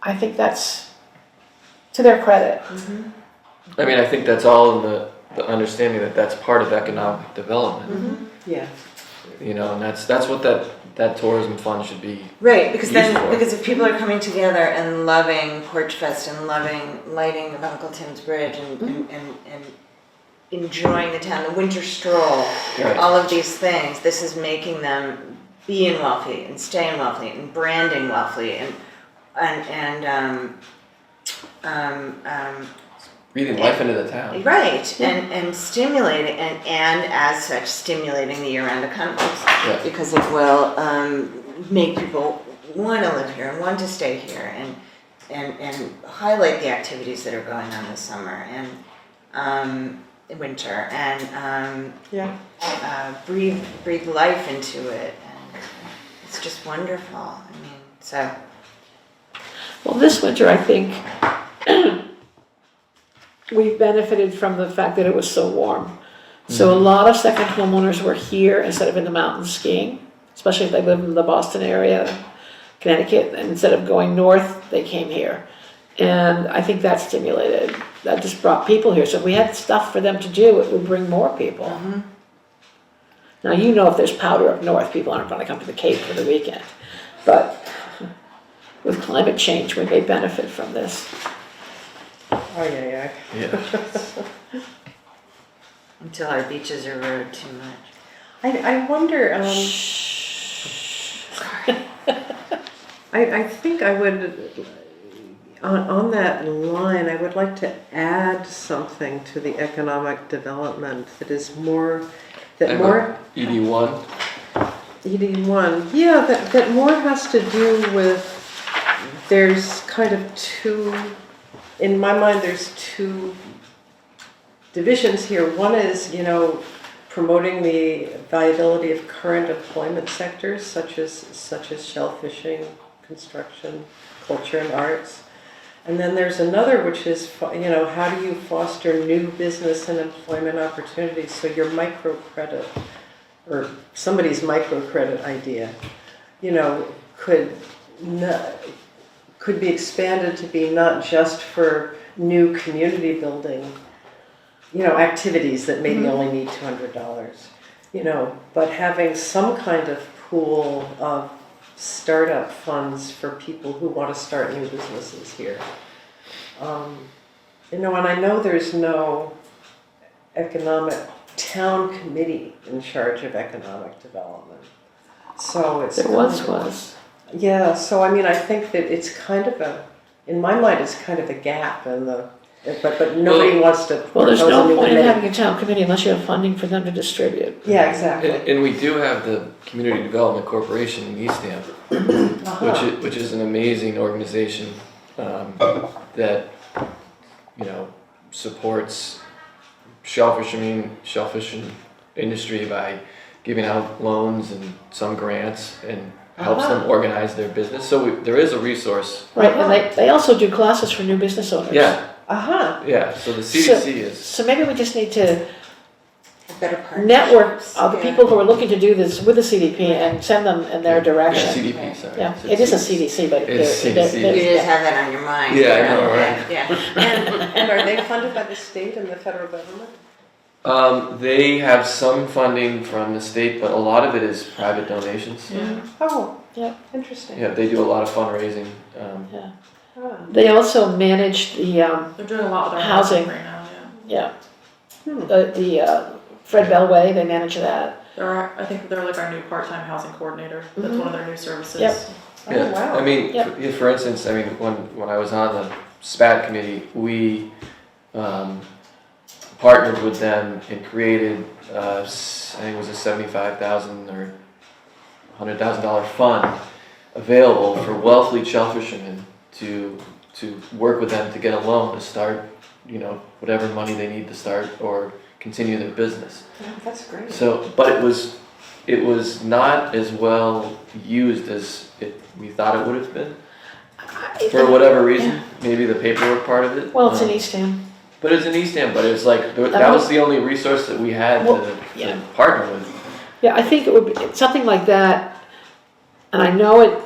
I think that's to their credit.
I mean, I think that's all in the understanding that that's part of economic development,
yeah.
and that's what that tourism fund should be.
Right, because
Used for.
because if people are coming together and loving Porch Fest and loving lighting of Uncle Tim's Bridge and enjoying the town, the winter stroll,
Right.
all of these things, this is making them be in Wellfleet and stay in Wellfleet and branding Wellfleet and
Breathing life into the town.
right, and stimulating, and as such, stimulating the year-round economy,
Yeah.
because it will make people want to live here and want to stay here, and highlight the activities that are going on this summer and winter, and
Yeah.
breathe life into it, and it's just wonderful. I mean, so.
Well, this winter, I think, we benefited from the fact that it was so warm. So a lot of second homeowners were here instead of in the mountains skiing, especially if they live in the Boston area, Connecticut, and instead of going north, they came here. And I think that just brought people here. So if we had stuff for them to do, it would bring more people. Now, if there's powder up north, people aren't gonna come to the Cape for the weekend. But with climate change, we may benefit from this.
Oh, yeah.
Yeah.
Until our beaches are rode too much.
I wonder, I think I would, on that line, I would like to add something to the economic development that is more, that more,
ED1.
ED1, yeah, that more has to do with, there's kind of two, in my mind, there's two divisions here. One is, promoting the viability of current employment sectors such as shellfishing, construction, culture and arts. And then there's another, which is, how do you foster new business and employment opportunities? So your microcredit, or somebody's microcredit idea, could be expanded to be not just for new community building, activities that maybe only need $200, but having some kind of pool of startup funds for people who want to start new businesses here. And I know there's no economic town committee in charge of economic development. So it's
There once was.
yeah, so I think that it's kind of in my mind, it's kind of a gap in but nobody wants to
Well, there's
propose a
no
new
point in
committee.
having a town committee unless you have funding for them to distribute.
Yeah, exactly.
And we do have the Community Development Corporation in Eastham, which is an amazing organization that supports shellfishing industry by giving out loans and some grants and helps them organize their business. So there is a resource.
Right, and they also do classes for new business owners.
Yeah,
Uh-huh.
yeah. So the CDC is.
So maybe we just need to
A better partnerships.
network of the
Yeah.
people who are looking to do this with the CDP and send them in their
Yeah,
direction.
CDP, sorry.
Yeah,
It's
it is a
CDC.
CDC, but
It's
they're-
CDC.
they're-
You
yeah.
just have that on your mind.
Yeah, I know, right?
Yeah.
And are they funded by the state and the federal government?
They have some funding from the state, but a lot of it is private donations.
Oh, Interesting.
Yeah, they do a lot of fundraising.
Ah.
They also manage the,
They're doing a lot with our
Housing.
housing right now, yeah.
the Fred Bellway, they manage that.
I think they're like our new part-time housing coordinator. That's
Mhm.
one of their new services.
Yep.
Oh, wow.
I mean,
Yep.
for instance, I mean, when I was on the SPAT committee, we partnered with them and created, I think it was a $75,000 or $100,000 fund available for Wellfleet shell fishermen to work with them to get a loan to start, whatever money they need to start or continue their business.
Oh, that's great.
So, but it was not as well used as we thought it would have been. For whatever reason, maybe the paperwork part of it.
Well, it's in Eastham.
But it's in Eastham, but it's like, that was the only resource that we had
Well,
to
yeah.
partner with.
Yeah, I think it would be something like that, and I know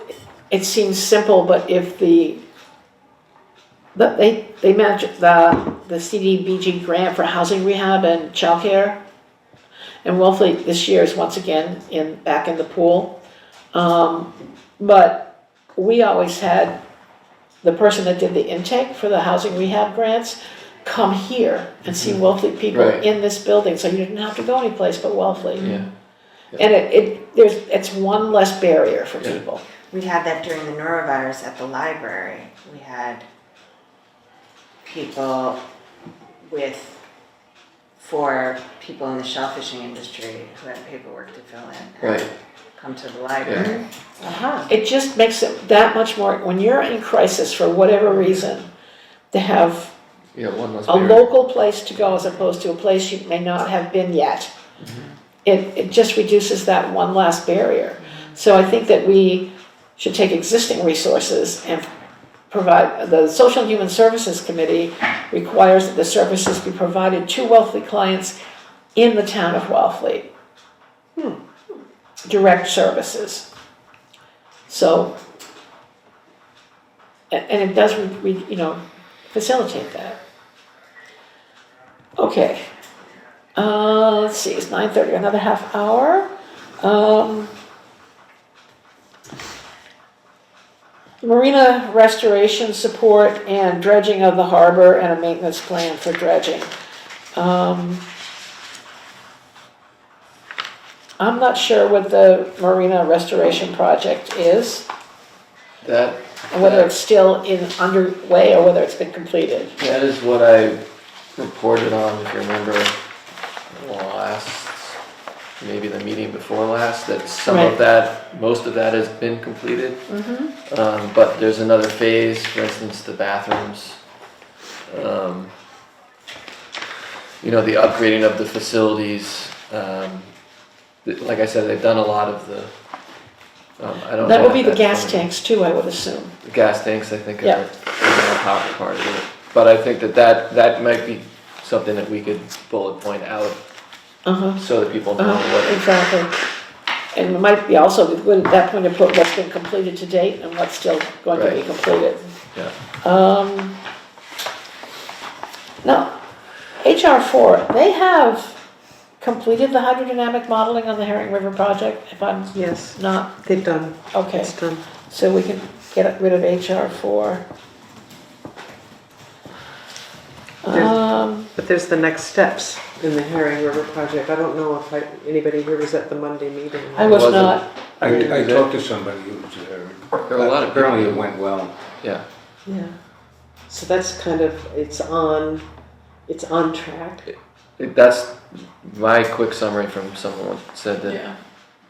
it seems simple, but if they manage the CDBG grant for housing rehab and childcare, and Wellfleet this year is once again back in the pool. But we always had the person that did the intake for the housing rehab grants come here and see Wellfleet people
Right.
in this building, so you didn't have to go anyplace but Wellfleet.
Yeah.
And it's one less barrier for
Yeah.
people.
We had that during the norovirus at the library. We had people for people in the shellfishing industry who had paperwork to fill in. and
Right.
Come to the library.
Aha.
It just makes it that much more, when you're in crisis for whatever reason, to have
Yeah, one less
a
barrier.
local place to go as opposed to a place you may not have been yet. It just reduces that one last barrier. So I think that we should take existing resources and provide, the Social and Human Services Committee requires that the services be provided to Wellfleet clients in the town of Wellfleet. Direct services. So, and it does, facilitate that. Okay. Let's see, it's 9:30, another half hour. Marina restoration support and dredging of the harbor and a maintenance plan for dredging. I'm not sure what the marina restoration project is,
That
and whether it's still underway or whether it's been completed.
That is what I reported on, if you remember, maybe the meeting before last, that most of that has been completed. But there's another phase, for instance, the bathrooms. The upgrading of the facilities. Like I said, they've done a lot of the, I don't know.
That would be the
if
gas
that's
tanks too, I would assume.
The gas tanks, I think,
Yeah.
are the top part of it. But I think that might be something that we could bullet point out so that people know what.
Exactly. And it might be also good at that point to put what's been completed to date and what's still going to be
Right.
completed.
Yeah.
Now, HR4, they have completed the hydrodynamic modeling on the Herring River project, if I'm
Yes,
not,
they've done,
okay.
it's done.
So we can get rid of HR4.
But there's the next steps in the Herring River project. I don't know if anybody here was at the Monday meeting.
I was
Wasn't-
not,
I talked to somebody who was there.
There were a lot of
Apparently
people.
it went well.
Yeah.
Yeah. So that's kind of, it's on track.
That's my quick summary from someone said that
Yeah.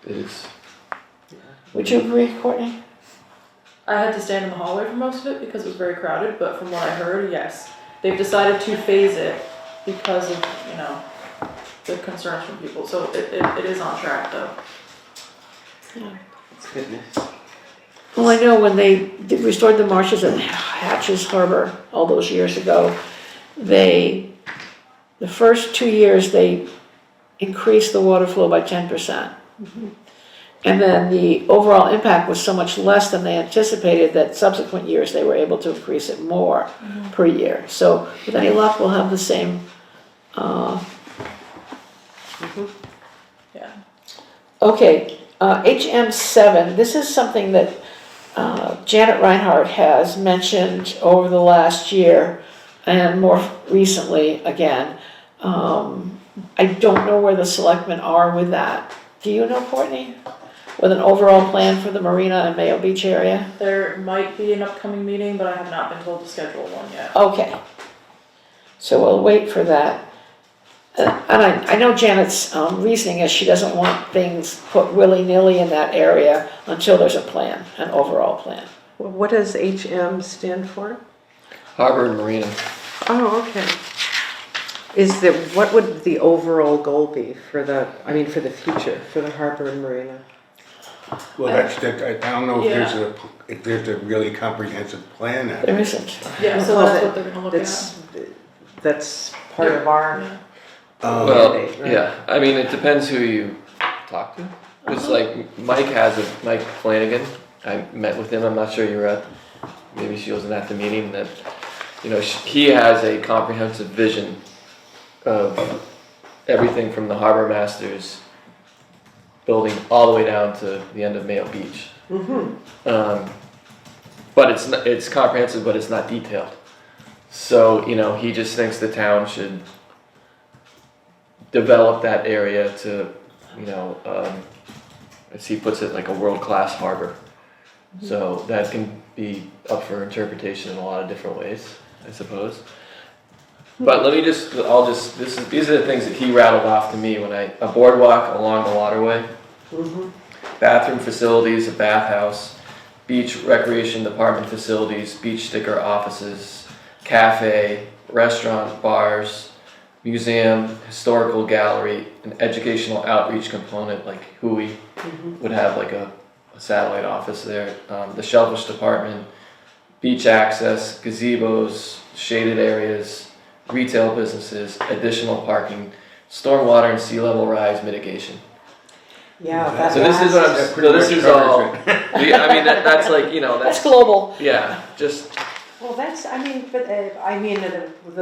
it is.
would you agree, Courtney?
I had to stand in the hallway for most of it because it was very crowded, but from what I heard, yes. They've decided to phase it because of, the concerns from people. So it is on track though.
It's goodness.
Well, I know when they restored the marshes at Hatches Harbor all those years ago, the first 2 years, they increased the water flow by 10%. And then the overall impact was so much less than they anticipated that subsequent years they were able to increase it more per year. So with any luck, we'll have the same.
Yeah.
Okay, HM7, this is something that Janet Reinhardt has mentioned over the last year and more recently again. I don't know where the selectmen are with that. Do you know, Courtney? With an overall plan for the marina and Mayo Beach area?
There might be an upcoming meeting, but I have not been told to schedule one yet.
Okay. So we'll wait for that. And I know Janet's reasoning is she doesn't want things put willy-nilly in that area until there's a plan, an overall plan.
What does HM stand for?
Harbor and Marina.
Oh, okay. What would the overall goal be for for the future, for the harbor and marina?
Well, I don't know if there's a really comprehensive plan out
There
there.
isn't.
Yeah, so
Well,
that's what they're gonna look at.
That's part of our
Yeah.
Well,
mandate, right?
yeah, I mean, it depends who you talk to. It's like Mike Flanagan, I met with him, I'm not sure you were at, maybe she wasn't at the meeting, that, you know, he has a comprehensive vision of everything from the harbor masters building all the way down to the end of Mayo Beach. But it's comprehensive, but it's not detailed. So, you know, he just thinks the town should develop that area to, you know, as he puts it, like a world-class harbor. So that can be up for interpretation in a lot of different ways, I suppose. But these are the things that he rattled off to me when a boardwalk along the waterway, bathroom facilities, a bathhouse, beach recreation department facilities, beach sticker offices, cafe, restaurant, bars, museum, historical gallery, an educational outreach component like Hui would have like a satellite office there, the shellfish department, beach access, gazebos, shaded areas, retail businesses, additional parking, stormwater and sea level rise mitigation.
Yeah, that's.
So this is what I'm.
That
So
pretty
this
much
is
covers
all. I mean, that's like, you know,
That's
that's
global.
yeah. Just
Well, the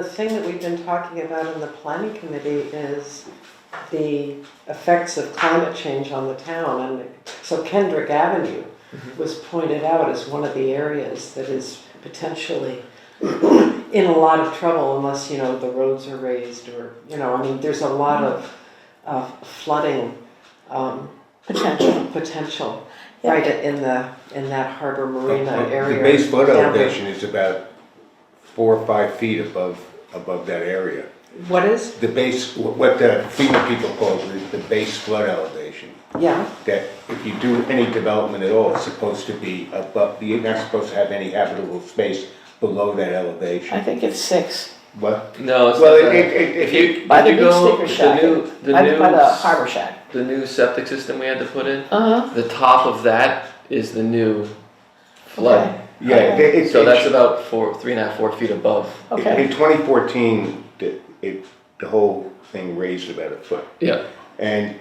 thing that we've been talking about in the planning committee is the effects of climate change on the town. And so Kendrick Avenue was pointed out as one of the areas that is potentially in a lot of trouble unless, you know, the roads are raised or, you know, I mean, there's a lot of flooding potential
Yeah.
right in that harbor marina area.
The base flood
down there.
elevation is about 4 or 5 feet above that area.
What is?
The base, what the FEMA people call the base flood elevation.
Yeah.
That if you do any development at all, it's supposed to be above, you're not supposed to have any habitable space below that
I
elevation.
think it's 6.
What?
no. It's
Well,
not that.
if you,
By the
if you
beach
go
sticker shack. By the harbor shack.
the new septic system we had to put in,
Uh-huh.
the top of that is the new flood.
Okay.
yeah, it's.
So that's about 3.5, 4 feet above.
Okay.
In 2014, the whole thing raised about a foot.
Yeah.
And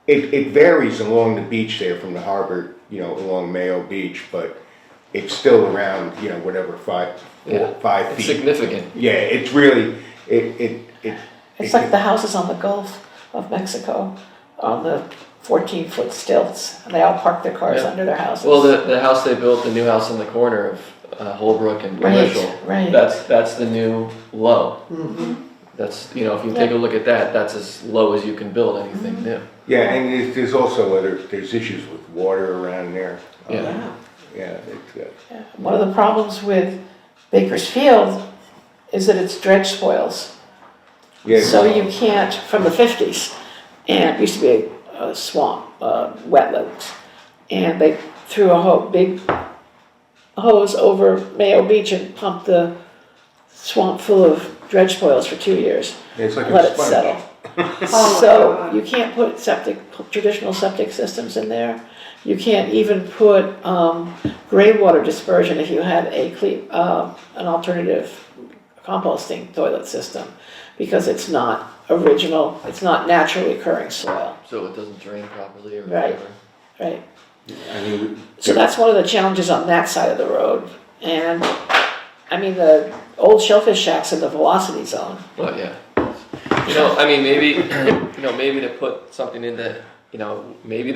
it varies along the beach there from the harbor, you know, along Mayo Beach, but it's still around, you know, whatever, 5
It's
feet.
significant.
Yeah, it's really,
It's like the houses on the Gulf of Mexico on the 14-foot stilts. And they all park their cars
Yeah.
under their houses.
Well, the house they built, the new house in the corner of Holbrook and
Right,
Commercial,
right.
that's the new low.
Mm-hmm.
That's, you know, if you take a look at that, that's as low as you can build anything
Mm-hmm.
new.
yeah, and there's also there's issues with water around there.
Yeah.
Yeah, it's,
Yeah. One of the problems with Bakersfield is that it's dredge spoils.
yeah.
So you can't, from the 50s, and it used to be a swamp, wetlands. And they threw a big hose over Mayo Beach and pumped the swamp full of dredge spoils for 2 years.
It's like
Let
a
it
sponge.
settle.
Oh,
So
God.
you can't put traditional septic systems in there. You can't even put gray water dispersion if you had an alternative composting toilet system, because it's not original, it's not naturally occurring soil,
So it doesn't drain properly or
Right.
whatever.
right?
I mean,
So that's one of the challenges on that side of the road. And, I mean, the old shellfish shack's in the velocity zone.
But yeah. You know, I mean, maybe, you know, maybe to put something in that, you know, maybe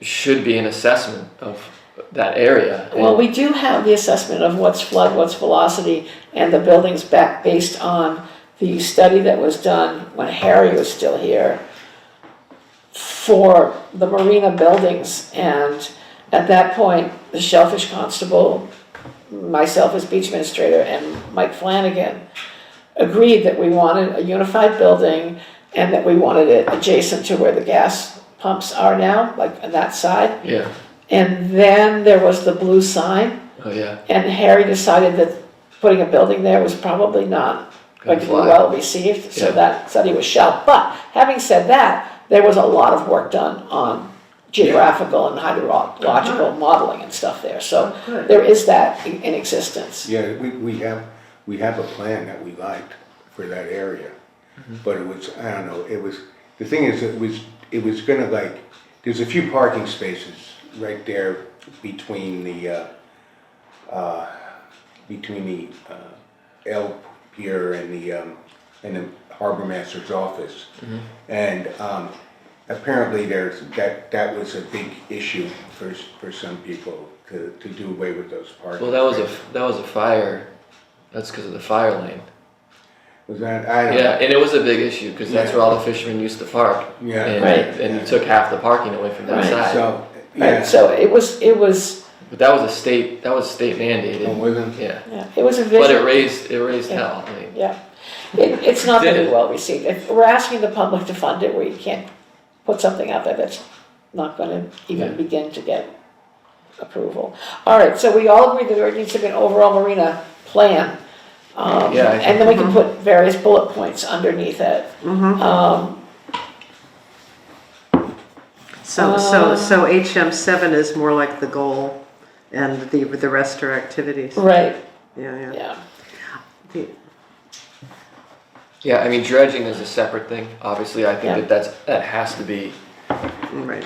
should be an assessment of that area.
Well, we do have the assessment of what's flood, what's velocity, and the buildings back based on the study that was done when Harry was still here for the marina buildings. And at that point, the Shellfish Constable, myself as beach administrator, and Mike Flanagan agreed that we wanted a unified building and that we wanted it adjacent to where the gas pumps are now, like on that side.
Yeah.
And then there was the blue sign,
Oh, yeah.
and Harry decided that putting a building there was probably not going to be
fly.
well received, so
Yeah.
that study was shelved. But having said that, there was a lot of work done on geographical and hydrological modeling and stuff there, so
Good.
there is that in existence.
Yeah, we have a plan that we liked for that area, but it was, I don't know, it was, the thing is, it was gonna like, there's a few parking spaces right there between the El Pier and the harbor master's office. And apparently that was a big issue for some people to do away with those parking
Well,
spaces.
that was a fire. That's because of the fire lane.
Was that, I don't
Yeah,
know.
and it was a big issue because that's
Yeah.
where all the fishermen used to park.
Yeah.
And,
Right.
and you took half the parking away from that
Right.
side.
So,
Right,
yeah.
so it was,
But that was state mandated.
Oh, wasn't?
Yeah.
yeah, it was a
But
vision.
it raised
Yeah.
hell. I mean,
Yeah, it's not gonna
Did
be
it?
well received. If we're asking the public to fund it, we can't put something out there that's not gonna even
Yeah.
begin to get approval. All right, so we all agree that there needs to be an overall marina plan.
Yeah, I
And then we can put various bullet points underneath it.
So HM7 is more like the goal, and the rest are activities.
Right,
Yeah,
yeah,
The-
yeah, I mean, dredging is a separate thing. Obviously, I think
Yeah.
that has to be,
Right.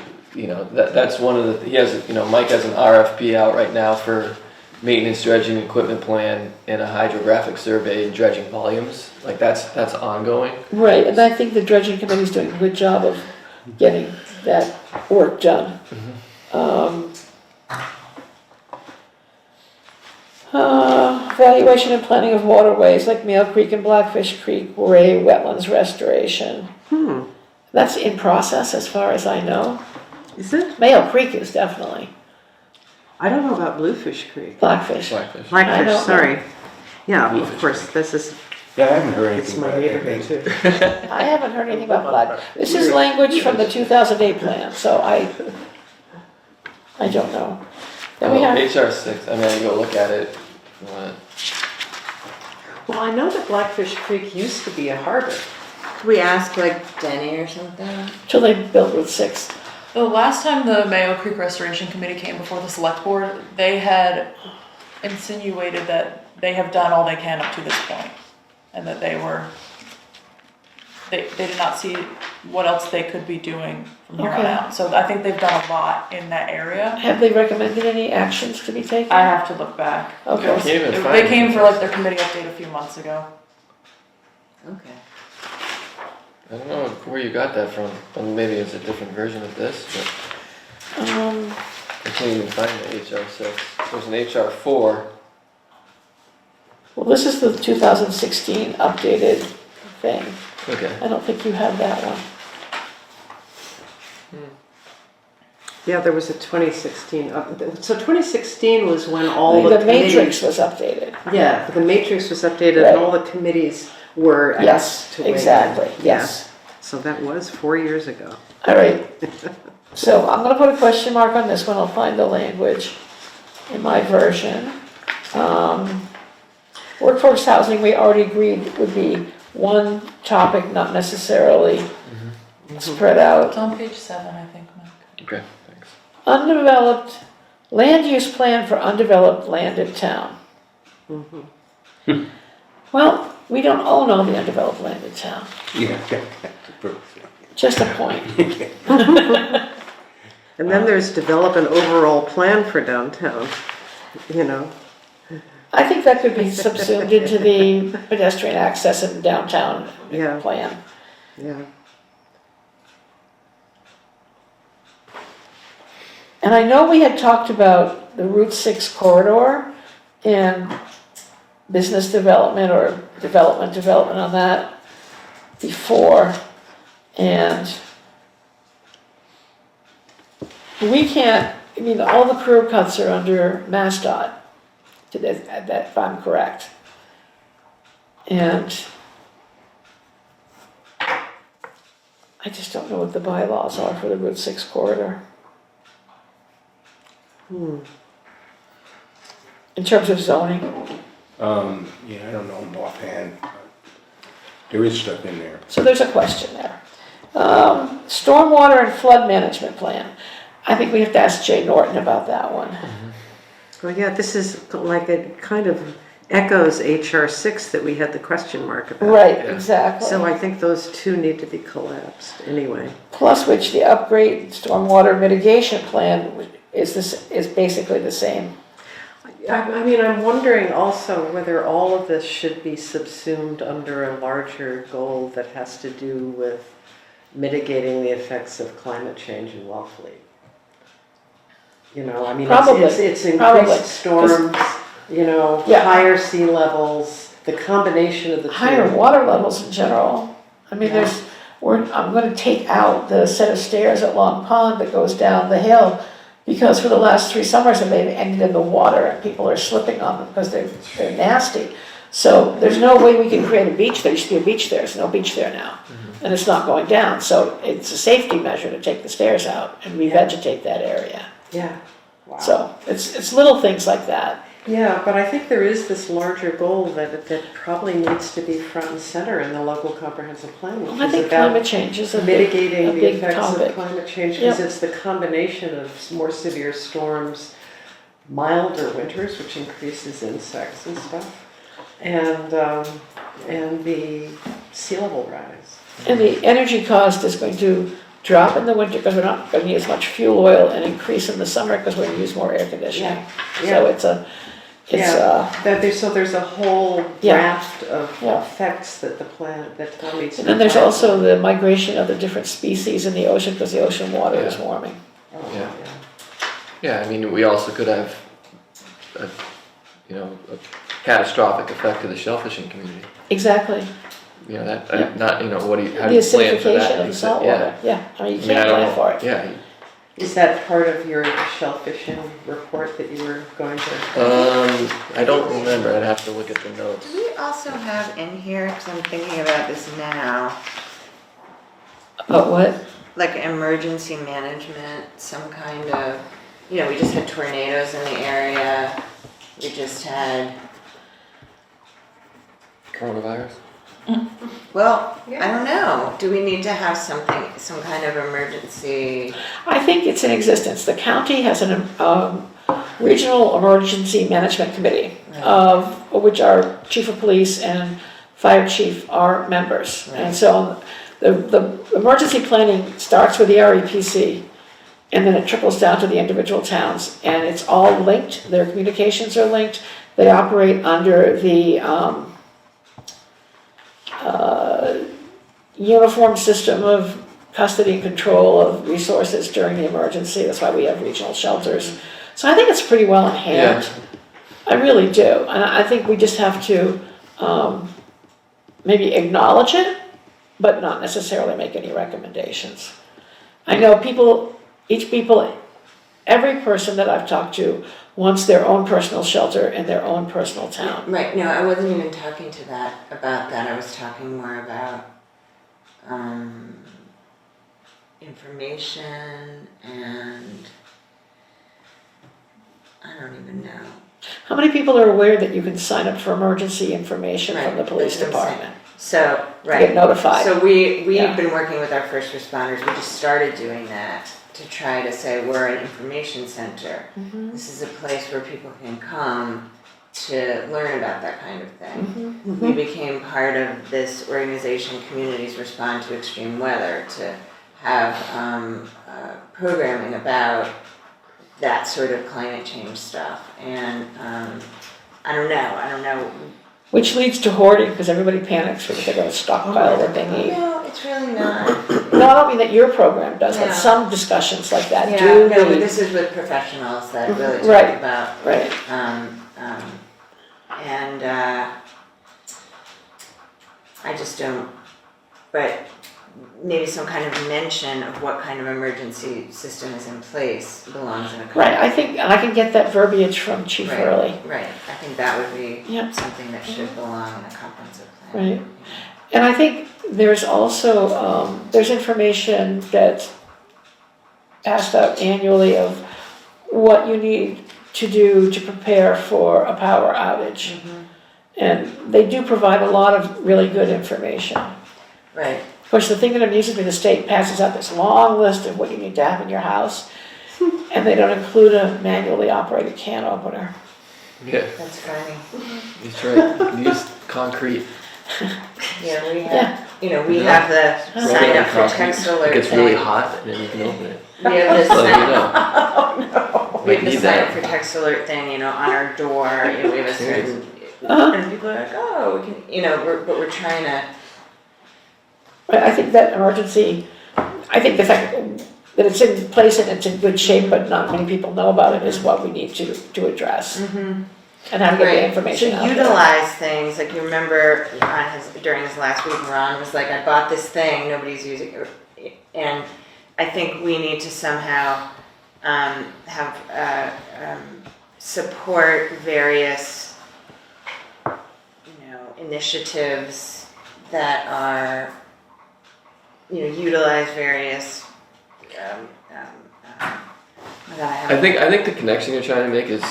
that's one of the, Mike has an RFP out right now for maintenance dredging equipment plan and a hydrographic survey and dredging volumes. Like that's ongoing.
right, and I think the dredging committee's doing a good job of getting that work done. Evaluation and planning of waterways like Mail Creek and Blackfish Creek, Ray wetlands restoration. That's in process as far as I know.
Is it?
Mail Creek is definitely,
I don't know about Bluefish Creek.
Blackfish.
Blackfish.
I
Blackfish,
don't
sorry. Yeah, of course, this is,
Yeah, I haven't heard
it's
anything
my
about
neighborhood
that.
too.
I haven't heard anything about Black. This is language from the 2008 plan, so I don't know. Then we
Well,
have,
HR6, I mean, I can go look at it. If you want.
Well, I know that Blackfish Creek used to be a harbor.
Could we ask like Denny or something?
till they built Route 6.
The last time the Mayo Creek Restoration Committee came before the select board, they had insinuated that they have done all they can up to this point, and that they did not see what else they could be doing from here on
Okay.
out. So I think they've done a lot in that area.
Have they recommended any actions to be taken?
I have to look back.
Okay.
It was-
Can't even
They
find
came
it.
for like their committee update a few months ago.
Okay.
I don't know where you got that from. Well, maybe it's a different version of this, but I can't even find the HR6. There's an HR4.
Well, this is the 2016 updated thing.
Okay.
I don't think you have that one.
Yeah, there was a 2016, so 2016 was when all the
The
committees.
matrix was updated.
Yeah, the matrix was updated
Right.
and all the committees were
Yes,
asked to weigh in.
exactly, yes.
So that was 4 years ago.
All right. So I'm gonna put a question mark on this one. I'll find the language in my version. Workforce housing, we already agreed would be one topic, not necessarily spread out.
It's on page 7, I think, Mike.
Okay, thanks.
Undeveloped, land use plan for undeveloped land in town. Well, we don't own all the undeveloped land in town,
Yeah.
just a point.
And then there's develop an overall plan for downtown, you know.
I think that could be subsumed into the pedestrian access in downtown
Yeah.
plan.
Yeah.
And I know we had talked about the Route 6 corridor and business development or development on that before. And we can't, I mean, all the curb cuts are under MassDOT, if I'm correct. And I just don't know what the bylaws are for the Route 6 corridor. In terms of zoning.
Yeah, I don't know them offhand. There is stuff in there.
So there's a question there. Stormwater and flood management plan. I think we have to ask Jay Norton about that one.
Well, yeah, this is like it kind of echoes HR 6 that we had the question mark about.
Right,
Yeah.
exactly.
So I think those two need to be collapsed anyway.
Plus which the upgrade stormwater mitigation plan is basically the same.
I mean, I'm wondering also whether all of this should be subsumed under a larger goal that has to do with mitigating the effects of climate change in Wellfleet. You know, I mean,
Probably,
it's
probably.
increased storms, you know,
Yeah.
higher sea levels, the combination of the two.
Higher water levels in general. I mean,
Yeah.
I'm gonna take out the set of stairs at Long Pond that goes down the hill because for the last 3 summers they've ended in the water and people are slipping on them because they're nasty. So there's no way we can create a beach. There used to be a beach there. There's no beach there now. And it's not going down. So it's a safety measure to take the stairs out and revegetate that area.
Yeah. Wow.
So it's little things like that.
Yeah, but I think there is this larger goal that probably needs to be front and center in the local comprehensive plan, which
I
is
think
about
climate change is a
mitigating the
big
effects
topic.
of climate change, because it's the combination of more severe storms, milder winters, which increases insects and stuff, and the sea level rise.
And the energy cost is going to drop in the winter because we're not going to use much fuel oil and increase in the summer because we're going to use more air conditioning.
Yeah.
So
There's a whole
Yeah.
raft of
Yeah.
effects that the planet, that town needs to.
and then there's
be
also the migration of the different species in the ocean because the ocean water is warming.
Oh,
Yeah. Yeah, I mean, we also could have a catastrophic effect to the shellfishing community.
Exactly.
You know, that,
Yeah.
not, you know, what do you, how
The
do you plan for that?
acidification of the salt water. Yeah, I mean, you
I mean, I
can't
don't
plan
know.
for it.
Yeah.
Is that part of your shellfishing report that you were going to?
I don't remember, I'd have to look at the notes.
Do we also have in here, because I'm thinking about this now,
But what?
like emergency management, some kind of, you know, we just had tornadoes in the area, we just had,
Coronavirus?
well, I don't know, do we need to have something, some kind of emergency?
I think it's in existence. The county has an regional emergency management committee,
Right.
of which our chief of police and fire chief are members.
Right.
And so the emergency planning starts with the REPC, and then it trickles down to the individual towns, and it's all linked. Their communications are linked. They operate under the uniform system of custody and control of resources during the emergency. That's why we have regional shelters. So I think it's pretty well in hand. I really do. And I think we just have to maybe acknowledge it, but not necessarily make any recommendations. I know every person that I've talked to wants their own personal shelter in their own personal town.
Right, no, I wasn't even talking to about that, I was talking more about, information and, I don't even know.
How many people are aware that you can sign up for emergency information from the
Right,
police
that's what I'm saying.
department?
So,
To
right.
get notified.
So we've
Yeah.
been working with our first responders, we just started doing that to try to say, we're an information center.
Mm-hmm.
This is a place where people can come to learn about that kind of thing.
Mm-hmm.
We became part of this organization, Communities Respond to Extreme Weather, to have programming about that sort of climate change stuff. And I don't know,
which leads to hoarding, because everybody panics because they're gonna stockpile what they need.
No, it's really not.
No, I don't mean that your program does, but
Yeah.
some discussions like that
Yeah,
do
no, but
need,
this is with professionals that really
Right.
talk about,
right,
and, I just don't, but maybe some kind of mention of what kind of emergency system is in place belongs in a.
right, I think, I can get that verbiage from Chief
Right.
Hurley.
Right, I think that would be
Yep.
something that should belong in a comprehensive plan.
Right. And I think there's also, there's information that's passed out annually of what you need to do to prepare for a power outage. And they do provide a lot of really good information.
Right,
Of course, the thing that amuses me, the state passes out this long list of what you need to have in your house, and they don't include a manually operated can opener.
Yeah,
that's funny.
that's right. Use concrete.
Yeah, we
Yeah.
have, you know, we have the sign up for text alert
It gets really
thing.
hot and then you can open it.
We have this
So you
sign,
know.
we have
Might
the
need
sign up
that.
for text alert thing, you know, on our door, you know, we have a certain,
Uh-huh.
and people are like, oh, we can, you know, but we're trying to,
I think that emergency, I think the fact that it's in place and it's in good shape, but not many people know about it, is what we need to address. And how to get the
right,
information out
to
there.
utilize things, like you remember on during his last week, Ron was like, I bought this thing, nobody's using it, and I think we need to somehow, have, support various, you know, initiatives that are, you know, utilize various, oh my God,
I think the connection you're trying to make is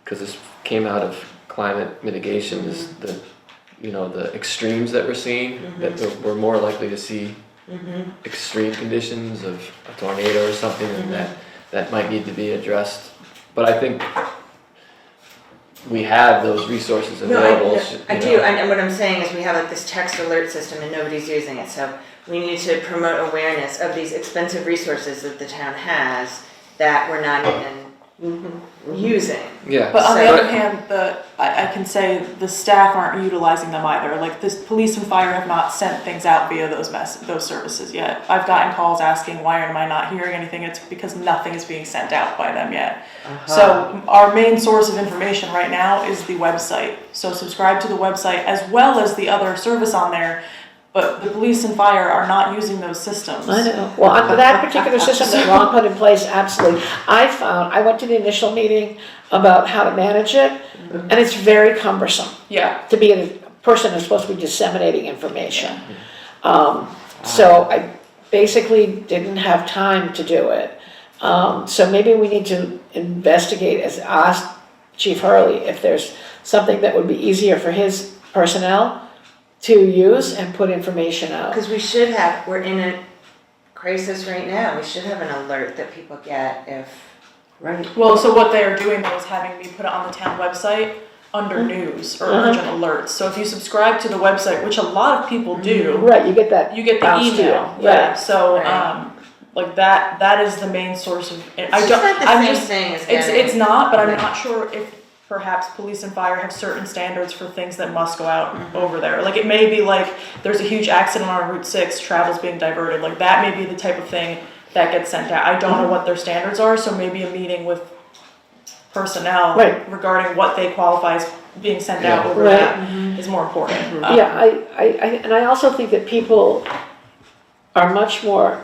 because this came out of climate mitigation, is the, you know, the extremes that we're seeing, that we're more likely to see extreme conditions of a tornado or something, and that might need to be addressed. But I think we have those resources
No,
available.
I
you
do,
know.
and what I'm saying is we have like this text alert system and nobody's using it, so we need to promote awareness of these expensive resources that the town has that we're not even using.
Yeah.
But on the
So-
other hand, I can say the staff aren't utilizing them either. Like this police and fire have not sent things out via those services yet. I've gotten calls asking why am I not hearing anything? It's because nothing is being sent out by them yet. So our main source of information right now is the website. So subscribe to the website as well as the other service on there. But the police and fire are not using those systems.
I know. Well, on that particular system that Ron put in place, absolutely. I went to the initial meeting about how to manage it, and it's very cumbersome
Yeah.
to be a person who's supposed to be disseminating information. So I basically didn't have time to do it. So maybe we need to investigate, ask Chief Hurley if there's something that would be easier for his personnel to use and put information out.
Because we're in a crisis right now, we should have an alert that people get if,
Right.
Well, so what they are doing though is having me put it on the town website under news or urgent alerts. So if you subscribe to the website, which a lot of people do,
Right, you get that.
you get the
Bounce to you.
email. Yeah.
Right.
So
Right.
like that is the main source of.
it's just not the
I'm
same
just.
thing as
It's
getting.
not, but I'm
Right.
not sure if perhaps police and fire have certain standards for things that must go out over there. Like it may be like there's a huge accident on Route 6, travel's being diverted. Like that may be the type of thing that gets sent out. I don't know what their standards are, so maybe a meeting with personnel
Right.
regarding what they qualify as being sent out over
Right.
that is more important.
Yeah, and I also think that people are much more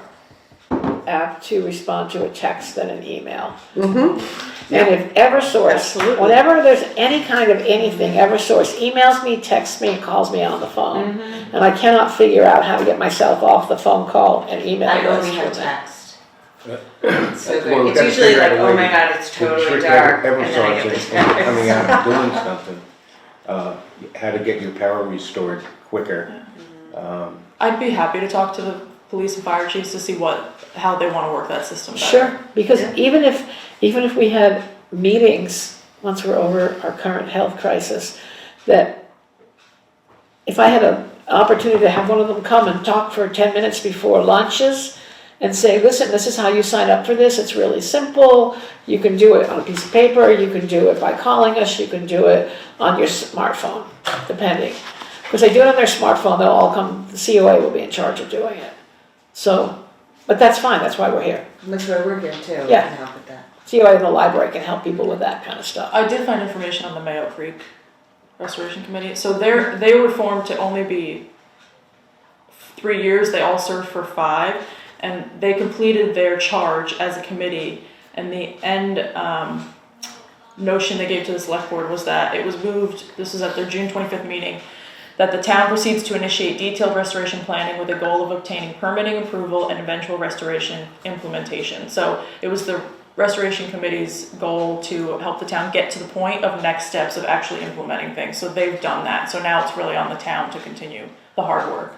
apt to respond to a text than an email. And if Eversource,
Absolutely.
whenever there's any kind of anything, Eversource emails me, texts me, and calls me on the phone. And I cannot figure out how to get myself off the phone call and email.
I
goes
only have
through me.
text.
Well,
So
we've
it's
gotta
usually
figure out
like,
a
oh
way
my
to-
God, it's
to
totally
trick
dark, and then I
Eversource
get this
into coming out
text.
and doing something. How to get your power restored quicker.
I'd be happy to talk to the police and fire chiefs to see how they want to work that system better.
Sure, because even if we had meetings, once we're over our current health crisis, that if I had an opportunity to have one of them come and talk for 10 minutes before lunches and say, listen, this is how you sign up for this, it's really simple. You can do it on a piece of paper, you can do it by calling us, you can do it on your smartphone, depending. Because they do it on their smartphone, they'll all come, the COA will be in charge of doing it. So, but that's fine, that's why we're here.
That's why we're here too, we
Yeah.
can help with that.
COA and the library can help people with that kind of stuff.
I did find information on the Mayo Creek Restoration Committee. So they were formed to only be 3 years. They all served for 5, and they completed their charge as a committee. And the end notion they gave to the select board was that it was moved. This was at their June 25th meeting. That the town proceeds to initiate detailed restoration planning with the goal of obtaining permitting approval and eventual restoration implementation. So it was the Restoration Committee's goal to help the town get to the point of next steps of actually implementing things. So they've done that. So now it's really on the town to continue the hard work.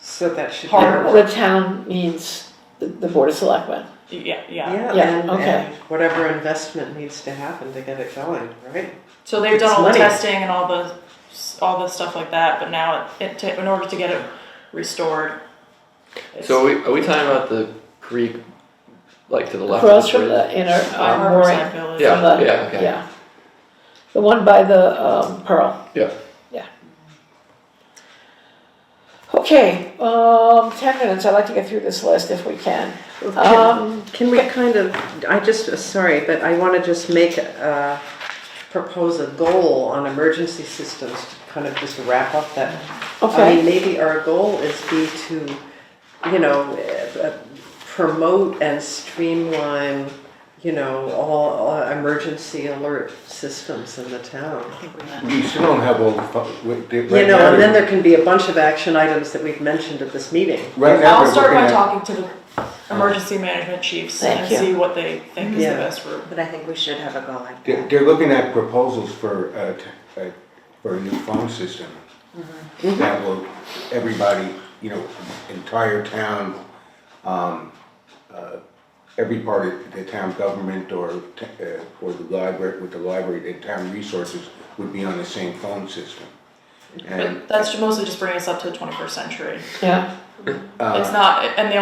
So that should be.
Hard
And the town means the Board of Selectmen.
Yeah.
Yeah,
Yeah,
and,
okay.
and whatever investment needs to happen to get it going, right?
So they've done
It's
all the
money.
testing and all the stuff like that. But now in order to get it restored.
So are we talking about the creek, like to the left?
Across
of
from
bridge?
the inner
by
mooring.
Harborside Village.
Yeah.
From the-
okay.
Yeah. The one by the Pearl.
Yeah.
Yeah. Okay, 10 minutes, I'd like to get through this list if we can.
Can we kind of, sorry, but I want to just propose a goal on emergency systems to kind of just wrap up that. I mean,
Okay,
maybe our goal is to, promote and streamline, all emergency alert systems in the town.
You still don't have all the,
And then there can be a bunch of action items that we've mentioned at this meeting.
Right now,
I'll
we're
start by
looking at,
talking to the emergency management chiefs
Thank
and
you.
see what they think is
Yeah.
the best route.
But I think we should have a goal like that.
they're looking at proposals for a new phone system. That will, everybody, entire town, every part of the town government or the library, with the library, the town resources would be on the same phone system. And,
But that's mostly just bringing us up to the 21st century.
yeah,
It's not, and
We're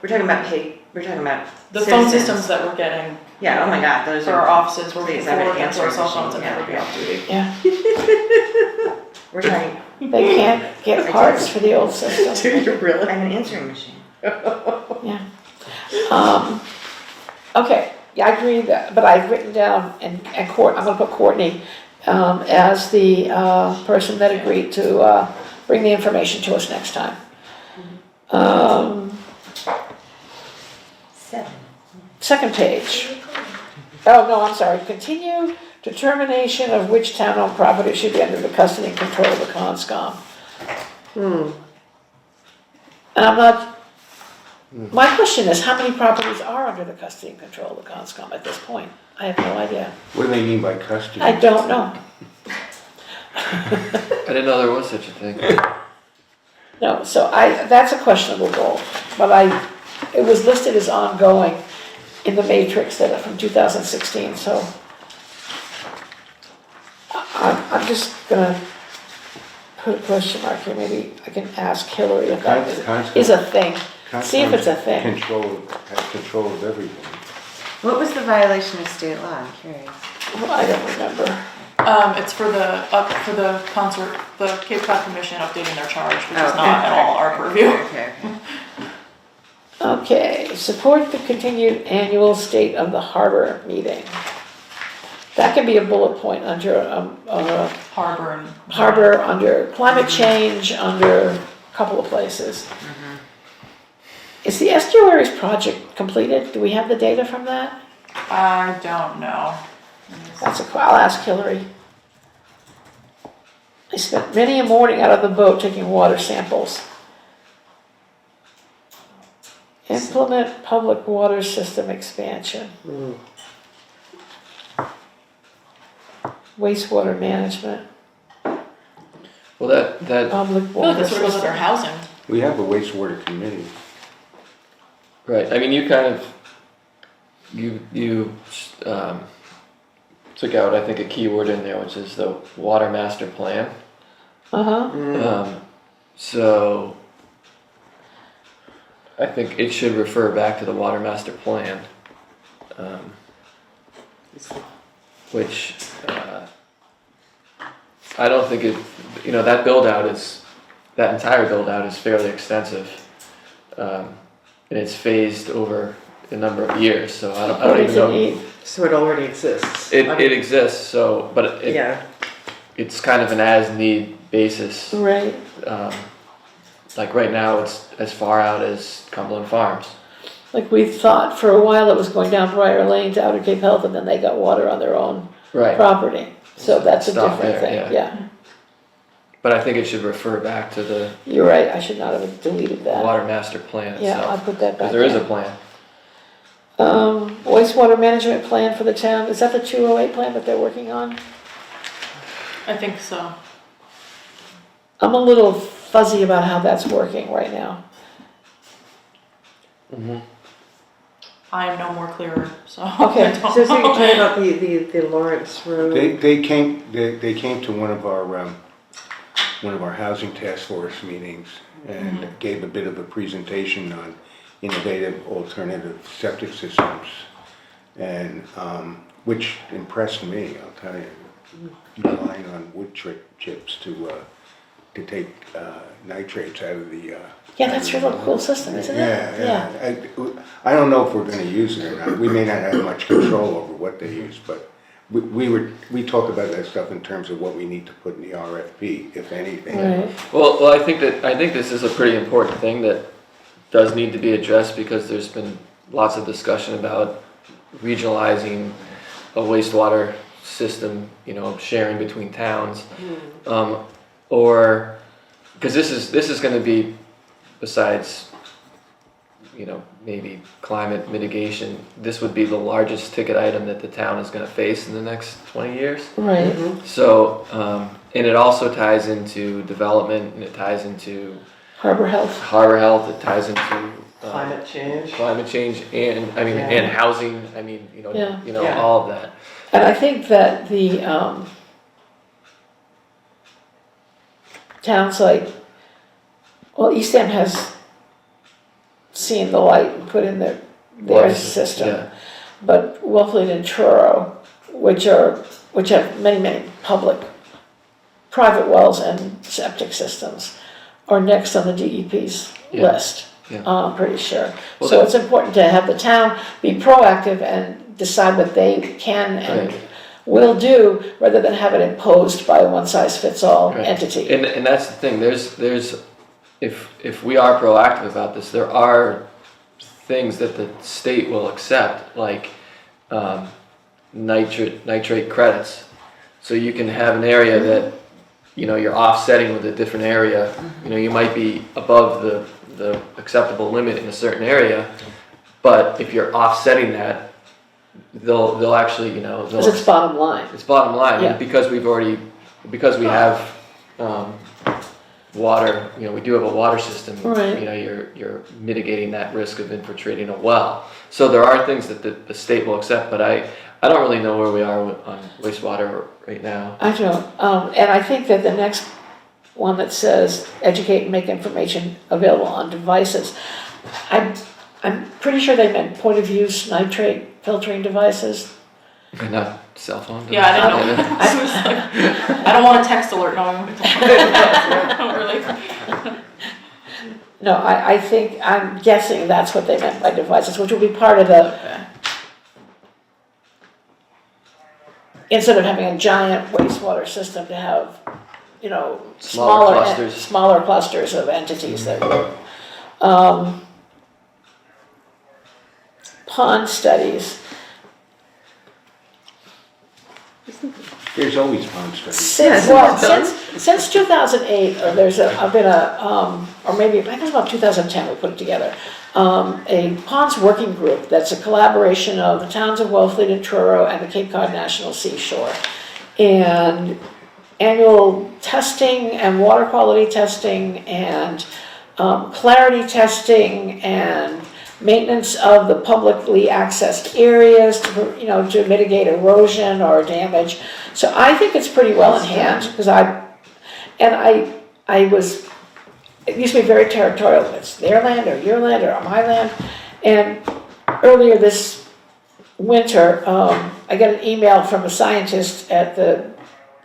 talking about
the phone
citizens.
systems that we're getting
Yeah, oh my God, those
for our
are,
offices, we're
Please, I have an
forwarding to our
answering
cell phones and
machine,
never be
yeah.
off duty.
yeah.
we're talking,
They can't get parts for the old system.
you really?
I have an answering machine.
Yeah. Okay, yeah, I agree that, but I've written down, and I'm gonna put Courtney as the person that agreed to bring the information to us next time.
7.
Second page. Oh, no, I'm sorry, continue determination of which town-owned property should be under the custody and control of the CONSCOM. And I'm not, my question is, how many properties are under the custody and control of the CONSCOM at this point? I have no idea.
what do they mean by custody?
I don't know.
I didn't know there was such a thing.
No, so that's a questionable goal, but it was listed as ongoing in the matrix that from 2016, so I'm just gonna put a question mark here, maybe I can ask Hillary if that is a thing. See if it's a thing.
Has control of everything.
What was the violation of state law? I'm curious.
Well, I don't remember.
It's for the Cape Cod Commission updating their charge, which is
Okay.
not at all our purview.
Okay.
Okay, support the continued annual State of the Harbor meeting. That can be a bullet point under
Harbor and.
harbor, under climate change, under a couple of places. Is the estuaries project completed? Do we have the data from that?
I don't know.
I'll ask Hillary. I spent many a morning out of the boat taking water samples. Implement public water system expansion. Wastewater management,
Well, that
public
I feel like
water
that's what goes under
system.
housing.
We have a wastewater committee.
right. I mean, you kind of took out, I think, a key word in there, which is the water master plan.
Uh-huh,
So I think it should refer back to the water master plan, which, I don't think it, that that entire build out is fairly extensive. And it's phased over a number of years, so I don't
What
even
does it
know.
need?
So it already exists.
It exists, so, but
Yeah,
it's kind of an as-need basis.
Right,
Like right now, it's as far out as Cumberland Farms.
like we thought for a while it was going down Briar Lane to Outer Cape Health, and then they got water on their own
Right.
property. So that's a
Stop
different
there,
thing,
yeah.
yeah.
But I think it should refer back to the
You're right, I should not have deleted that.
water master plan
Yeah, I'll
itself.
put that back
Because there is
in.
a plan.
Wastewater management plan for the town, is that the 208 plan that they're working on?
I think so.
I'm a little fuzzy about how that's working right now.
I am no more clearer, so.
Okay,
I don't
so you're
know.
talking about the Lawrence Road?
They came to one of our housing task force meetings and gave a bit of a presentation on innovative alternative septic systems, and which impressed me, I'll tell you, relying on wood chips to take nitrates out of the.
yeah, that's a real cool system, isn't it?
Yeah. I don't know if we're gonna use it or not. We may not have much control over what they use, but we talk about that stuff in terms of what we need to put in the RFP, if anything.
Right,
Well, I think this is a pretty important thing that does need to be addressed, because there's been lots of discussion about regionalizing a wastewater system, sharing between towns. Or, because this is gonna be, besides, maybe climate mitigation, this would be the largest ticket item that the town is gonna face in the next 20 years.
right.
So, and it also ties into development, and it ties into
Harbor Health,
harbor health, it ties into
Climate change.
climate change, and
Yeah.
and housing.
Yeah.
Yeah.
All of that.
and I think that the towns like, well, Eastham has seen the light and put in their
Water
system.
Yeah.
But Wellfleet and Truro, which have many public, private wells and septic systems, are next on the DEP's
Yeah.
list.
Yeah.
I'm pretty sure.
Well,
So
that-
it's important to have the town be proactive and decide what they can and
Right.
will do, rather than have it imposed by a one-size-fits-all
Right.
entity.
And that's the thing. There's if we are proactive about this, there are things that the state will accept, like nitrate credits. So you can have an area that you're offsetting with a different area. You might be above the acceptable limit in a certain area, but if you're offsetting that, they'll actually
Because it's bottom line.
it's bottom line.
Yeah.
And because we have water, we do have a water system.
Right.
You're mitigating that risk of infiltrating a well. So there are things that the state will accept, but I don't really know where we are on wastewater right now.
I don't, and I think that the next one that says educate and make information available on devices, I'm pretty sure they meant point of use nitrate filtering devices.
And not cell phone.
Yeah, I didn't know. I was like, I don't want a text alert knowing. Really.
No, I'm guessing that's what they meant by devices, which will be part of the, instead of having a giant wastewater system, to have,
Smaller clusters.
smaller clusters of entities that will, pond studies.
There's always pond studies.
Since 2008, I've been or maybe, I think it was about 2010 we put it together, a ponds working group that's a collaboration of the towns of Wellfleet and Truro and the Cape Cod National Seashore. And annual testing and water quality testing and clarity testing and maintenance of the publicly accessed areas to mitigate erosion or damage. So I think it's pretty well in hand, because I was it used to be very territorial, it's their land or your land or my land. And earlier this winter, I got an email from a scientist at the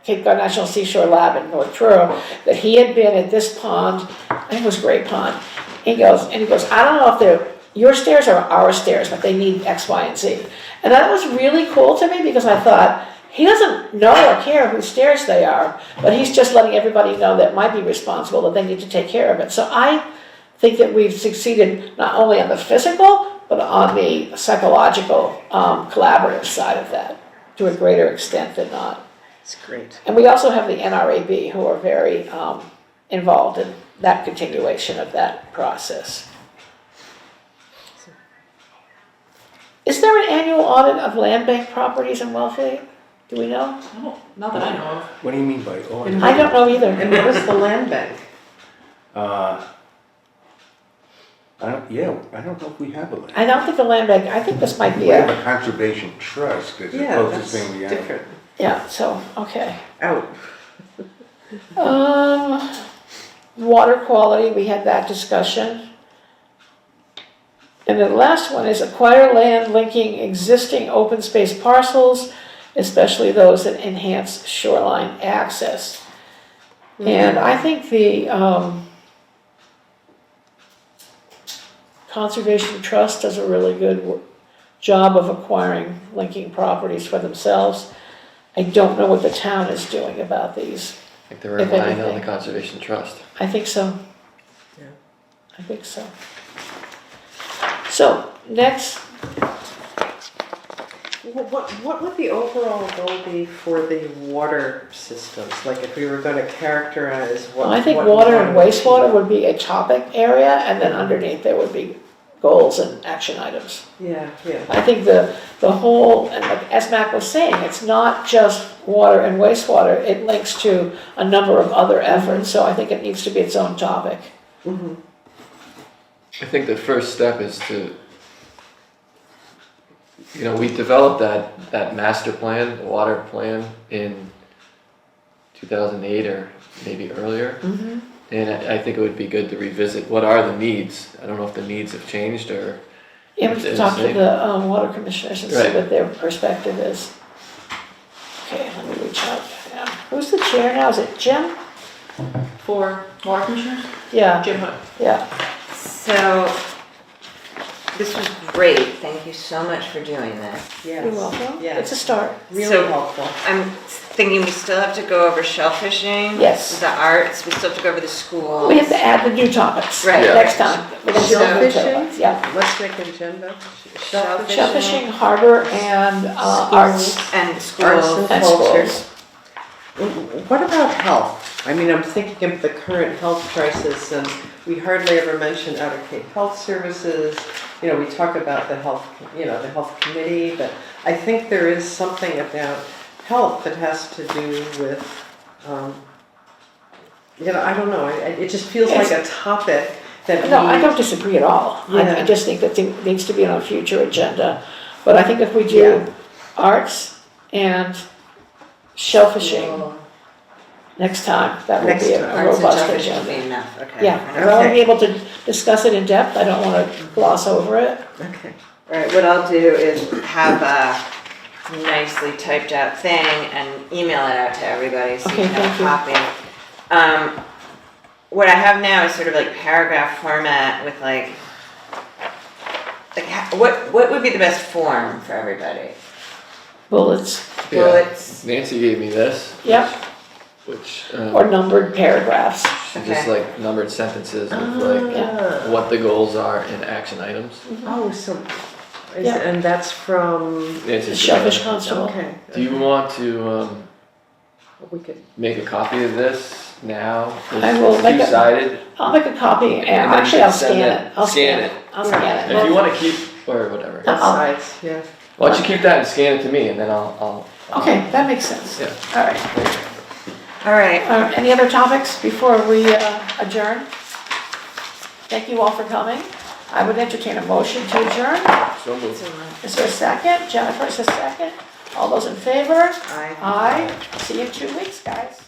Cape Cod National Seashore Lab in North Truro that he had been at this pond, I think it was Great Pond. He goes, I don't know if they're your stairs or our stairs, but they need X, Y, and Z. And that was really cool to me because I thought, he doesn't know or care whose stairs they are, but he's just letting everybody know that might be responsible, that they need to take care of it. So I think that we've succeeded not only on the physical, but on the psychological, collaborative side of that to a greater extent than not.
It's great.
And we also have the NRAB who are very involved in that continuation of that process. Is there an annual audit of land bank properties in Wellfleet? Do we know?
No, not that I know of.
What do you mean by audit?
I don't know either.
And what is the land bank?
I don't know if we have a land.
I don't think the land bank, I think this might be
We have
a,
a conservation trust, is the
Yeah,
closest
that's
thing we have.
different.
yeah, so, okay.
Out.
Water quality, we had that discussion. And the last one is acquire land linking existing open space parcels, especially those that enhance shoreline access. And I think the Conservation Trust does a really good job of acquiring linking properties for themselves. I don't know what the town is doing about these.
I think they're
If
relying on the
anything.
Conservation Trust.
I think so.
Yeah.
I think so. So, next,
Well, what would the overall goal be for the water systems? Like if we were going to characterize what.
I think
what we
water and
wanted to
wastewater
achieve.
would be a topic area, and then underneath there would be goals and action items.
Yeah, yeah.
I think the whole, and like as Mac was saying, it's not just water and wastewater, it links to a number of other efforts, so I think it needs to be its own topic.
Mm-hmm.
I think the first step is to, we developed that master plan, the water plan in 2008 or maybe earlier.
Mm-hmm.
And I think it would be good to revisit what are the needs. I don't know if the needs have changed or.
Yeah, we can talk to the water commissioners and see
Right.
what their perspective is. Okay, let me reach out to them. Who's the chair now? Is it Jim?
For water commissioners,
Yeah,
Jim Hood.
yeah.
So, this was great, thank you so much for doing this.
Yes.
You're welcome.
Yeah.
It's a start.
Really
So-
helpful.
I'm thinking we still have to go over shellfishing.
Yes.
The arts, we still have to go over the schools.
We have to add the new topics
Right.
Yeah.
next time. We're gonna do the new
Shellfishing?
topics, yeah.
Let's make an agenda.
Shellfishing.
Shellfishing, harbor, and arts
And
Arts
schools.
and
Culture.
schools.
What about health? I mean, I'm thinking of the current health crisis, and we hardly ever mention out-of-Cape health services. You know, we talk about the health, the health committee, but I think there is something about health that has to do with, I don't know. It just feels like a topic that
No, I
we-
don't disagree at all. I
Yeah.
just think that it needs to be on a future agenda. But I think if we do
Yeah.
arts and shellfishing next time, that will
Next
be
time.
a
Arts and
robust
shellfishing will be
agenda.
enough, okay.
Yeah,
Okay.
and I want to be able to discuss it in depth. I don't want to gloss over it.
Okay.
All right, what I'll do is have a nicely typed out thing and email it out to everybody so
Okay,
you can have
thank you.
a copy. What I have now is sort of like paragraph format with what would be the best form for everybody?
Bullets,
Yeah.
Bullets.
Nancy gave me this.
Yep.
Which,
or numbered paragraphs.
just
Okay.
like numbered sentences with like
Ah.
what the goals are and action items.
Oh, so,
Yeah.
and that's from,
The
Nancy's
Shellfish
gonna-
Constable.
okay.
Do you want to
We could,
make a copy of this now?
I will make a-
Two-sided.
I'll make a copy and
And then
actually I'll
send
scan
it-
it. I'll
scan it.
I'll scan it.
If you want to keep, or whatever.
Uh-uh.
both sides, yeah.
Why don't you keep that and scan it to me and then I'll.
Okay, that makes sense.
Yeah.
All right.
All right.
Any other topics before we adjourn? Thank you all for coming. I would entertain a motion to adjourn.
So moved.
Is there a second? Jennifer is a second. All those in favor?
Aye.
Aye. See you in 2 weeks, guys.